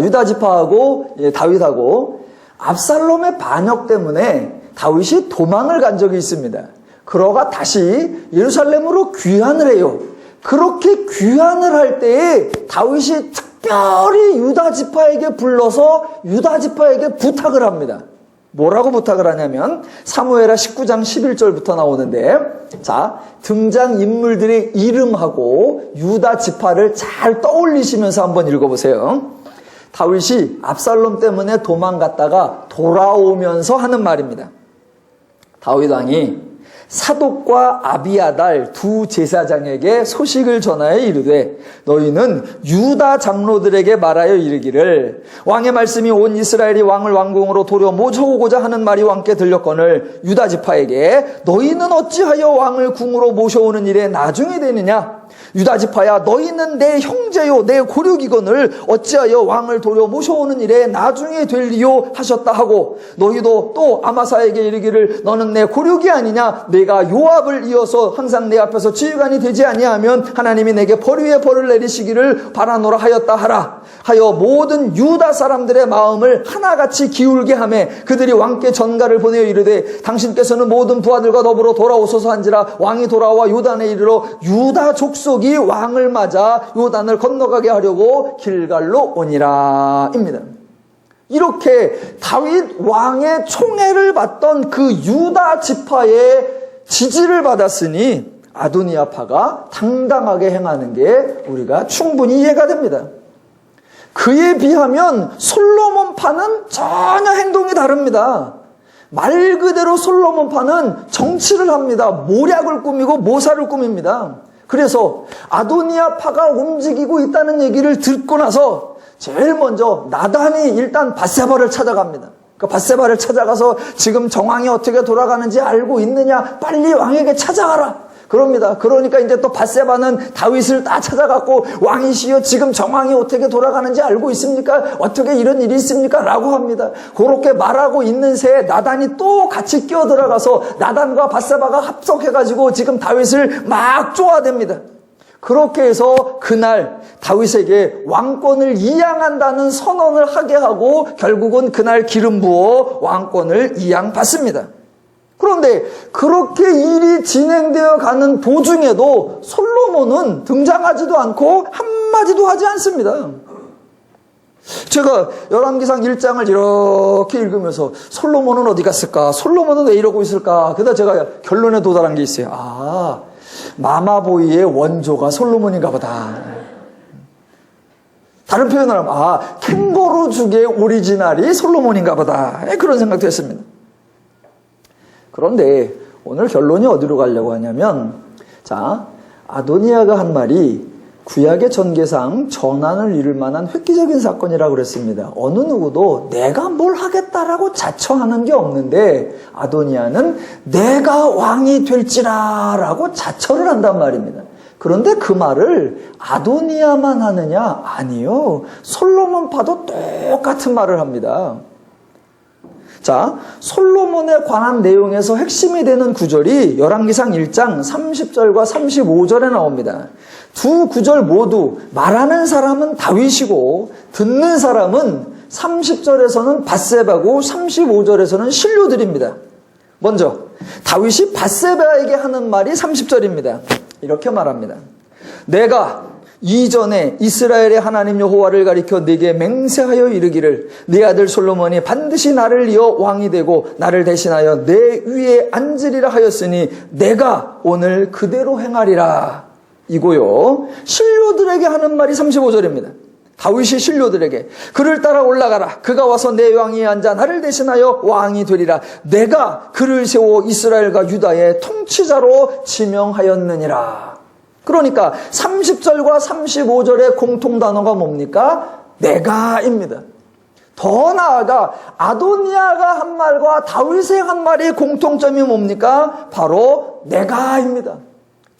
유다 지파하고 다윗하고 압살롬의 반역 때문에 다윗이 도망을 간 적이 있습니다. 그러가 다시 예루살렘으로 귀환을 해요. 그렇게 귀환을 할 때에 다윗이 특별히 유다 지파에게 불러서 유다 지파에게 부탁을 합니다. 뭐라고 부탁을 하냐면 사무엘하 19장 11절부터 나오는데, 자, 등장인물들의 이름하고 유다 지파를 잘 떠올리시면서 한번 읽어보세요. 다윗이 압살롬 때문에 도망갔다가 돌아오면서 하는 말입니다. 다윗 왕이 사독과 아비아달 두 제사장에게 소식을 전하여 이르되 너희는 유다 장로들에게 말하여 이르기를 왕의 말씀이 온 이스라엘이 왕을 왕궁으로 도려 모셔오고자 하는 말이 왕께 들렸거늘 유다 지파에게 너희는 어찌하여 왕을 궁으로 모셔오는 일에 나중이 되느냐? 유다 지파야, 너희는 내 형제요 내 고륙이거늘 어찌하여 왕을 도려 모셔오는 일에 나중에 될리요 하셨다 하고, 너희도 또 아마사에게 이르기를 너는 내 고륙이 아니냐? 내가 요압을 이어서 항상 내 앞에서 지휘관이 되지 아니하면 하나님이 내게 벌 위에 벌을 내리시기를 바라노라 하였다 하라 하여 모든 유다 사람들의 마음을 하나같이 기울게 하매 그들이 왕께 전가를 보내어 이르되 당신께서는 모든 부하들과 더불어 돌아오소서 한지라 왕이 돌아와 요단에 이르러 유다 족속이 왕을 맞아 요단을 건너가게 하려고 길갈로 오니라 입니다. 이렇게 다윗 왕의 총애를 받던 그 유다 지파의 지지를 받았으니 아도니아파가 당당하게 행하는 게 우리가 충분히 이해가 됩니다. 그에 비하면 솔로몬파는 전혀 행동이 다릅니다. 말 그대로 솔로몬파는 정치를 합니다. 모략을 꾸미고 모사를 꾸밉니다. 그래서 아도니아파가 움직이고 있다는 얘기를 듣고 나서 제일 먼저 나단이 일단 밧세바를 찾아갑니다. 그 밧세바를 찾아가서 지금 정황이 어떻게 돌아가는지 알고 있느냐, 빨리 왕에게 찾아가라. 그럽니다. 그러니까 이제 또 밧세바는 다윗을 다 찾아갔고, 왕이시여 지금 정황이 어떻게 돌아가는지 알고 있습니까? 어떻게 이런 일이 있습니까? 라고 합니다. 그렇게 말하고 있는 새에 나단이 또 같이 끼어들어가서 나단과 밧세바가 합석해가지고 지금 다윗을 막 쪼아댑니다. 그렇게 해서 그날 다윗에게 왕권을 이양한다는 선언을 하게 하고 결국은 그날 기름 부어 왕권을 이양받습니다. 그런데 그렇게 일이 진행되어 가는 도중에도 솔로몬은 등장하지도 않고 한마디도 하지 않습니다. 제가 열왕기상 1장을 이렇게 읽으면서 솔로몬은 어디 갔을까? 솔로몬은 왜 이러고 있을까? 그러다 제가 결론에 도달한 게 있어요. 마마보이의 원조가 솔로몬인가 보다. 다른 표현을 하면 캥거루죽의 오리지널이 솔로몬인가 보다. 그런 생각도 했습니다. 그런데 오늘 결론이 어디로 가려고 하냐면, 아도니아가 한 말이 구약의 전개상 전환을 이룰 만한 획기적인 사건이라고 그랬습니다. 어느 누구도 내가 뭘 하겠다라고 자처하는 게 없는데 아도니아는 내가 왕이 될지라라고 자처를 한단 말입니다. 그런데 그 말을 아도니아만 하느냐? 아니요. 솔로몬파도 똑같은 말을 합니다. 솔로몬에 관한 내용에서 핵심이 되는 구절이 열왕기상 1장 30절과 35절에 나옵니다. 두 구절 모두 말하는 사람은 다윗이고 듣는 사람은 30절에서는 밧세바고 35절에서는 신료들입니다. 먼저 다윗이 밧세바에게 하는 말이 30절입니다. 이렇게 말합니다. 내가 이전에 이스라엘의 하나님 여호와를 가리켜 네게 맹세하여 이르기를 네 아들 솔로몬이 반드시 나를 이어 왕이 되고 나를 대신하여 내 위에 앉으리라 하였으니 내가 오늘 그대로 행하리라. 이고요. 신료들에게 하는 말이 35절입니다. 다윗이 신료들에게 그를 따라 올라가라. 그가 와서 내 왕위에 앉아 나를 대신하여 왕이 되리라. 내가 그를 세워 이스라엘과 유다의 통치자로 지명하였느니라. 그러니까 30절과 35절의 공통 단어가 뭡니까? 내가입니다. 더 나아가 아도니아가 한 말과 다윗의 한 말의 공통점이 뭡니까? 바로 내가입니다.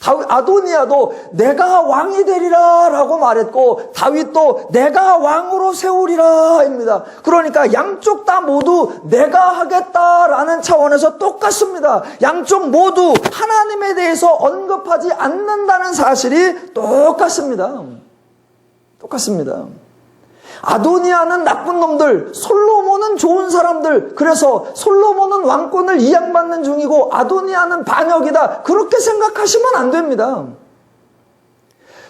아도니아도 내가 왕이 되리라 라고 말했고 다윗도 내가 왕으로 세우리라 입니다. 그러니까 양쪽 다 모두 내가 하겠다라는 차원에서 똑같습니다. 양쪽 모두 하나님에 대해서 언급하지 않는다는 사실이 똑같습니다. 똑같습니다. 아도니아는 나쁜 놈들, 솔로몬은 좋은 사람들. 그래서 솔로몬은 왕권을 이양받는 중이고 아도니아는 반역이다. 그렇게 생각하시면 안 됩니다.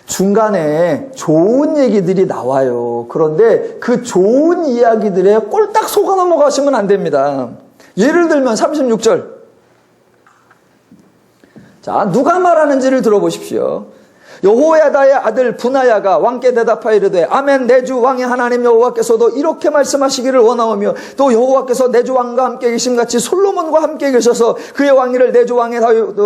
중간에 좋은 얘기들이 나와요. 그런데 그 좋은 이야기들에 꼴딱 속아 넘어가시면 안 됩니다. 예를 들면 36절. 누가 말하는지를 들어보십시오. 여호야다의 아들 분하야가 왕께 대답하여 이르되 아멘. 내 주 왕의 하나님 여호와께서도 이렇게 말씀하시기를 원하오며 또 여호와께서 내 주 왕과 함께 계심같이 솔로몬과 함께 계셔서 그의 왕위를 내 주 왕의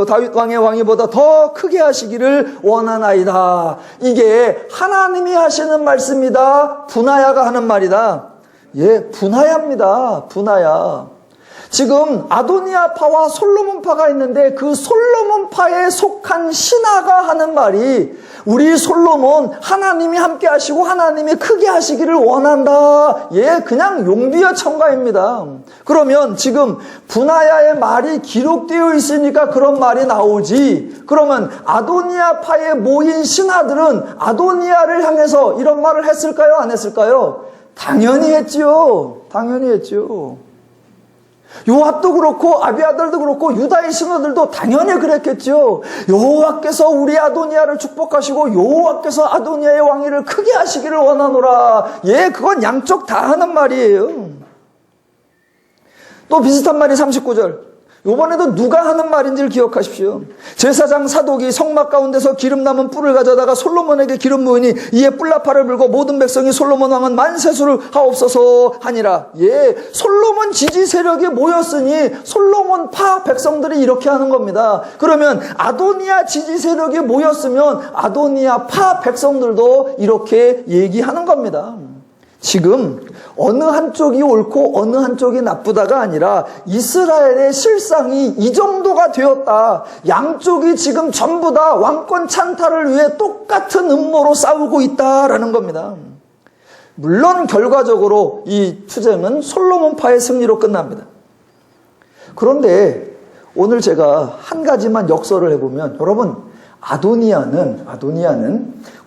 다윗 왕의 왕위보다 더 크게 하시기를 원하나이다. 이게 하나님이 하시는 말씀이다. 분하야가 하는 말이다. 분하야입니다. 분하야. 지금 아도니아파와 솔로몬파가 있는데 그 솔로몬파에 속한 신하가 하는 말이 우리 솔로몬 하나님이 함께 하시고 하나님이 크게 하시기를 원한다. 그냥 용비어 첨가입니다. 그러면 지금 분하야의 말이 기록되어 있으니까 그런 말이 나오지. 그러면 아도니아파에 모인 신하들은 아도니아를 향해서 이런 말을 했을까요? 안 했을까요? 당연히 했지요. 당연히 했지요. 요압도 그렇고 아비아달도 그렇고 유다의 신하들도 당연히 그랬겠죠. 여호와께서 우리 아도니아를 축복하시고 여호와께서 아도니아의 왕위를 크게 하시기를 원하노라. 예, 그건 양쪽 다 하는 말이에요. 또 비슷한 말이 39절. 이번에도 누가 하는 말인지를 기억하십시오. 제사장 사독이 성막 가운데서 기름 남은 뿔을 가져다가 솔로몬에게 기름 부으니 이에 뿔나팔을 불고 모든 백성이 솔로몬 왕은 만세수를 하옵소서 하니라. 예, 솔로몬 지지 세력이 모였으니 솔로몬 파 백성들이 이렇게 하는 겁니다. 그러면 아도니아 지지 세력이 모였으면 아도니아 파 백성들도 이렇게 얘기하는 겁니다. 지금 어느 한쪽이 옳고 어느 한쪽이 나쁘다가 아니라 이스라엘의 실상이 이 정도가 되었다. 양쪽이 지금 전부 다 왕권 찬탈을 위해 똑같은 음모로 싸우고 있다라는 겁니다. 물론 결과적으로 이 투쟁은 솔로몬파의 승리로 끝납니다. 그런데 오늘 제가 한 가지만 역설을 해보면, 여러분, 아도니아는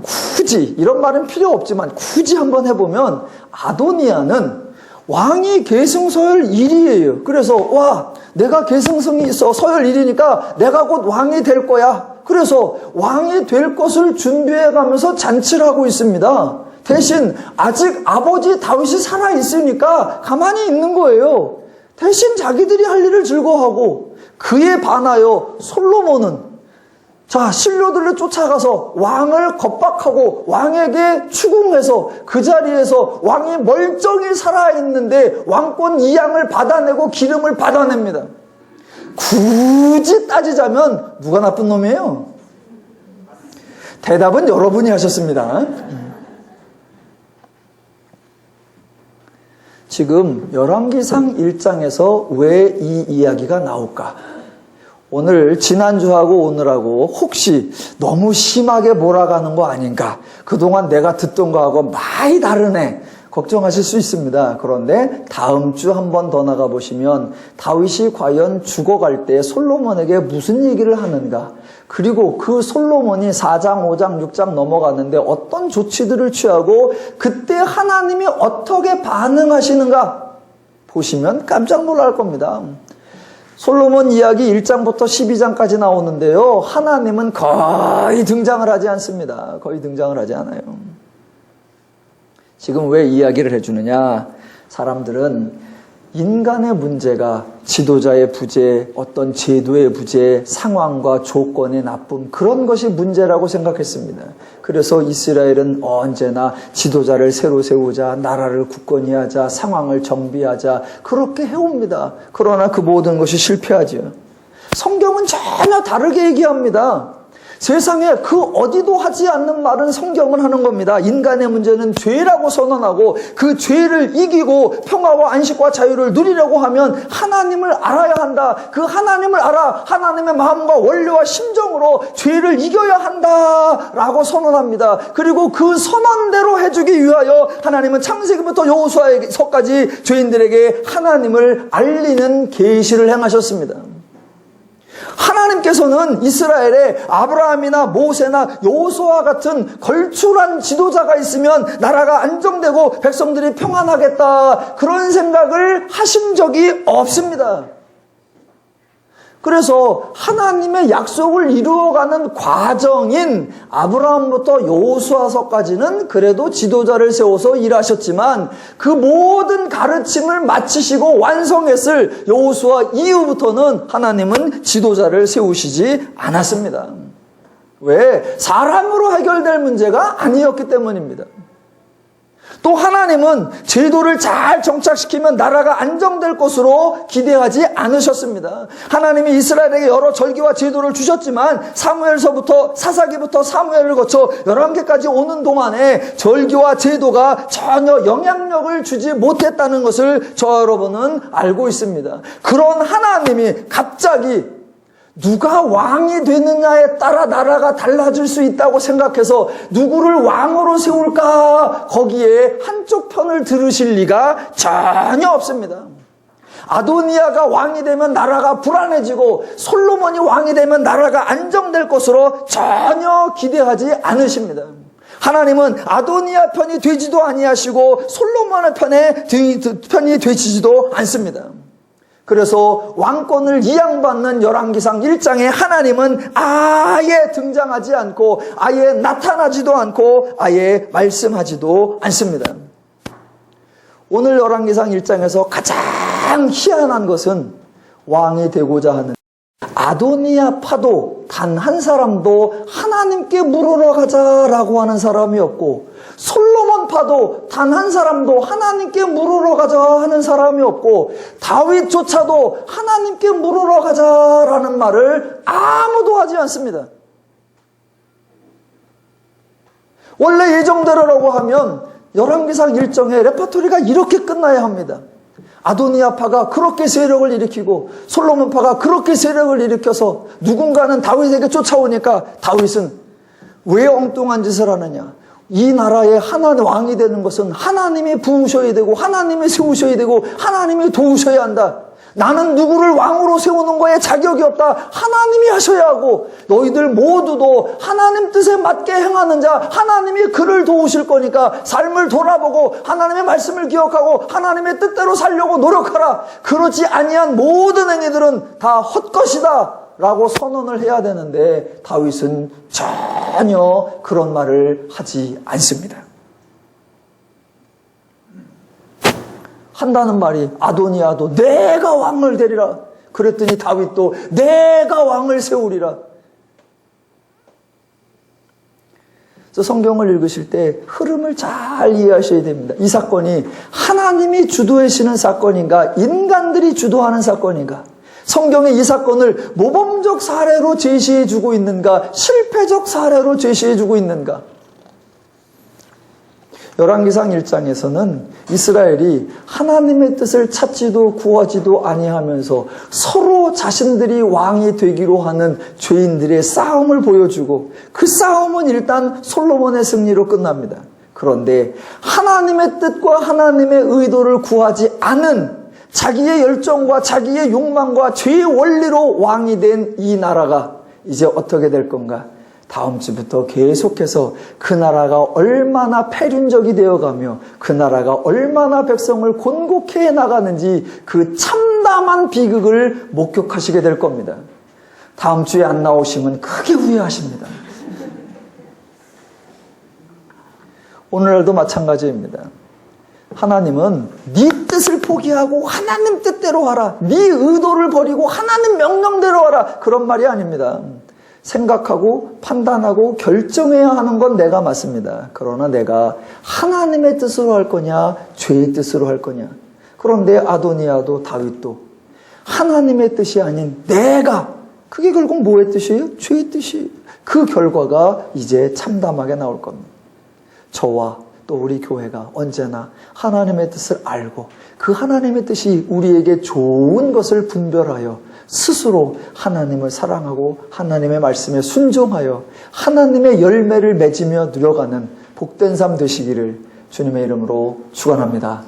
굳이, 이런 말은 필요 없지만 굳이 한번 해보면 아도니아는 왕이 계승서열 1위예요. 그래서 와, 내가 계승성이 있어, 서열 1위니까 내가 곧 왕이 될 거야. 그래서 왕이 될 것을 준비해가면서 잔치를 하고 있습니다. 대신 아직 아버지 다윗이 살아있으니까 가만히 있는 거예요. 대신 자기들이 할 일을 즐거워하고, 그에 반하여 솔로몬은 신료들을 쫓아가서 왕을 겁박하고 왕에게 추궁해서 그 자리에서 왕이 멀쩡히 살아있는데 왕권 이양을 받아내고 기름을 받아냅니다. 굳이 따지자면 누가 나쁜 놈이에요? 대답은 여러분이 하셨습니다. 지금 열왕기상 1장에서 왜 이 이야기가 나올까? 오늘 지난주하고 오늘하고 혹시 너무 심하게 몰아가는 거 아닌가? 그동안 내가 듣던 거하고 많이 다르네. 걱정하실 수 있습니다. 그런데 다음 주 한 번 더 나가보시면 다윗이 과연 죽어갈 때 솔로몬에게 무슨 얘기를 하는가? 그리고 그 솔로몬이 4장, 5장, 6장 넘어갔는데 어떤 조치들을 취하고 그때 하나님이 어떻게 반응하시는가? 보시면 깜짝 놀랄 겁니다. 솔로몬 이야기 1장부터 12장까지 나오는데요. 하나님은 거의 등장을 하지 않습니다. 거의 등장을 하지 않아요. 지금 왜 이야기를 해주느냐? 사람들은 인간의 문제가 지도자의 부재, 어떤 제도의 부재, 상황과 조건의 나쁨, 그런 것이 문제라고 생각했습니다. 그래서 이스라엘은 언제나 지도자를 새로 세우자, 나라를 굳건히 하자, 상황을 정비하자, 그렇게 해옵니다. 그러나 그 모든 것이 실패하죠. 성경은 전혀 다르게 얘기합니다. 세상에 그 어디도 하지 않는 말은 성경은 하는 겁니다. 인간의 문제는 죄라고 선언하고 그 죄를 이기고 평화와 안식과 자유를 누리려고 하면 하나님을 알아야 한다. 그 하나님을 알아 하나님의 마음과 원리와 심정으로 죄를 이겨야 한다라고 선언합니다. 그리고 그 선언대로 해주기 위하여 하나님은 창세기부터 여호수아서까지 죄인들에게 하나님을 알리는 계시를 행하셨습니다. 하나님께서는 이스라엘에 아브라함이나 모세나 여호수아 같은 걸출한 지도자가 있으면 나라가 안정되고 백성들이 평안하겠다, 그런 생각을 하신 적이 없습니다. 그래서 하나님의 약속을 이루어가는 과정인 아브라함부터 여호수아서까지는 그래도 지도자를 세워서 일하셨지만 그 모든 가르침을 마치시고 완성했을 여호수아 이후부터는 하나님은 지도자를 세우시지 않았습니다. 왜? 사람으로 해결될 문제가 아니었기 때문입니다. 또 하나님은 제도를 잘 정착시키면 나라가 안정될 것으로 기대하지 않으셨습니다. 하나님이 이스라엘에게 여러 절기와 제도를 주셨지만 사무엘서부터 사사기부터 사무엘을 거쳐 열왕기까지 오는 동안에 절기와 제도가 전혀 영향력을 주지 못했다는 것을 저 여러분은 알고 있습니다. 그런 하나님이 갑자기 누가 왕이 되느냐에 따라 나라가 달라질 수 있다고 생각해서 누구를 왕으로 세울까? 거기에 한쪽 편을 들으실 리가 전혀 없습니다. 아도니아가 왕이 되면 나라가 불안해지고 솔로몬이 왕이 되면 나라가 안정될 것으로 전혀 기대하지 않으십니다. 하나님은 아도니아 편이 되지도 아니하시고 솔로몬의 편이 되지도 않습니다. 그래서 왕권을 이양받는 열왕기상 1장에 하나님은 아예 등장하지 않고 아예 나타나지도 않고 아예 말씀하지도 않습니다. 오늘 열왕기상 1장에서 가장 희한한 것은 왕이 되고자 하는 아도니아파도 단 한 사람도 하나님께 물으러 가자라고 하는 사람이 없고, 솔로몬파도 단 한 사람도 하나님께 물으러 가자 하는 사람이 없고, 다윗조차도 하나님께 물으러 가자라는 말을 아무도 하지 않습니다. 원래 예정대로라고 하면 열왕기상 1장의 레퍼토리가 이렇게 끝나야 합니다. 아도니아파가 그렇게 세력을 일으키고 솔로몬파가 그렇게 세력을 일으켜서 누군가는 다윗에게 쫓아오니까 다윗은 왜 엉뚱한 짓을 하느냐, 이 나라의 하나님 왕이 되는 것은 하나님이 부으셔야 되고 하나님이 세우셔야 되고 하나님이 도우셔야 한다. 나는 누구를 왕으로 세우는 거에 자격이 없다. 하나님이 하셔야 하고, 너희들 모두도 하나님 뜻에 맞게 행하는 자, 하나님이 그를 도우실 거니까 삶을 돌아보고 하나님의 말씀을 기억하고 하나님의 뜻대로 살려고 노력하라. 그렇지 아니한 모든 행위들은 다 헛것이다 라고 선언을 해야 되는데, 다윗은 전혀 그런 말을 하지 않습니다. 한다는 말이, 아도니아도 내가 왕을 되리라. 그랬더니 다윗도 내가 왕을 세우리라. 그래서 성경을 읽으실 때 흐름을 잘 이해하셔야 됩니다. 이 사건이 하나님이 주도하시는 사건인가, 인간들이 주도하는 사건인가, 성경에 이 사건을 모범적 사례로 제시해주고 있는가, 실패적 사례로 제시해주고 있는가. 열왕기상 1장에서는 이스라엘이 하나님의 뜻을 찾지도 구하지도 아니하면서 서로 자신들이 왕이 되기로 하는 죄인들의 싸움을 보여주고, 그 싸움은 일단 솔로몬의 승리로 끝납니다. 그런데 하나님의 뜻과 하나님의 의도를 구하지 않은 자기의 열정과 자기의 욕망과 죄의 원리로 왕이 된 이 나라가 이제 어떻게 될 건가? 다음 주부터 계속해서 그 나라가 얼마나 패륜적이 되어가며 그 나라가 얼마나 백성을 곤곡해 나가는지 그 참담한 비극을 목격하시게 될 겁니다. 다음 주에 안 나오시면 크게 후회하십니다. 오늘날도 마찬가지입니다. 하나님은 네 뜻을 포기하고 하나님 뜻대로 하라, 네 의도를 버리고 하나님 명령대로 하라, 그런 말이 아닙니다. 생각하고 판단하고 결정해야 하는 건 내가 맞습니다. 그러나 내가 하나님의 뜻으로 할 거냐, 죄의 뜻으로 할 거냐. 그런데 아도니아도 다윗도 하나님의 뜻이 아닌 내가, 그게 결국 뭐의 뜻이에요? 죄의 뜻이에요. 그 결과가 이제 참담하게 나올 겁니다. 저와 또 우리 교회가 언제나 하나님의 뜻을 알고 그 하나님의 뜻이 우리에게 좋은 것을 분별하여 스스로 하나님을 사랑하고 하나님의 말씀에 순종하여 하나님의 열매를 맺으며 누려가는 복된 삶 되시기를 주님의 이름으로 축원합니다.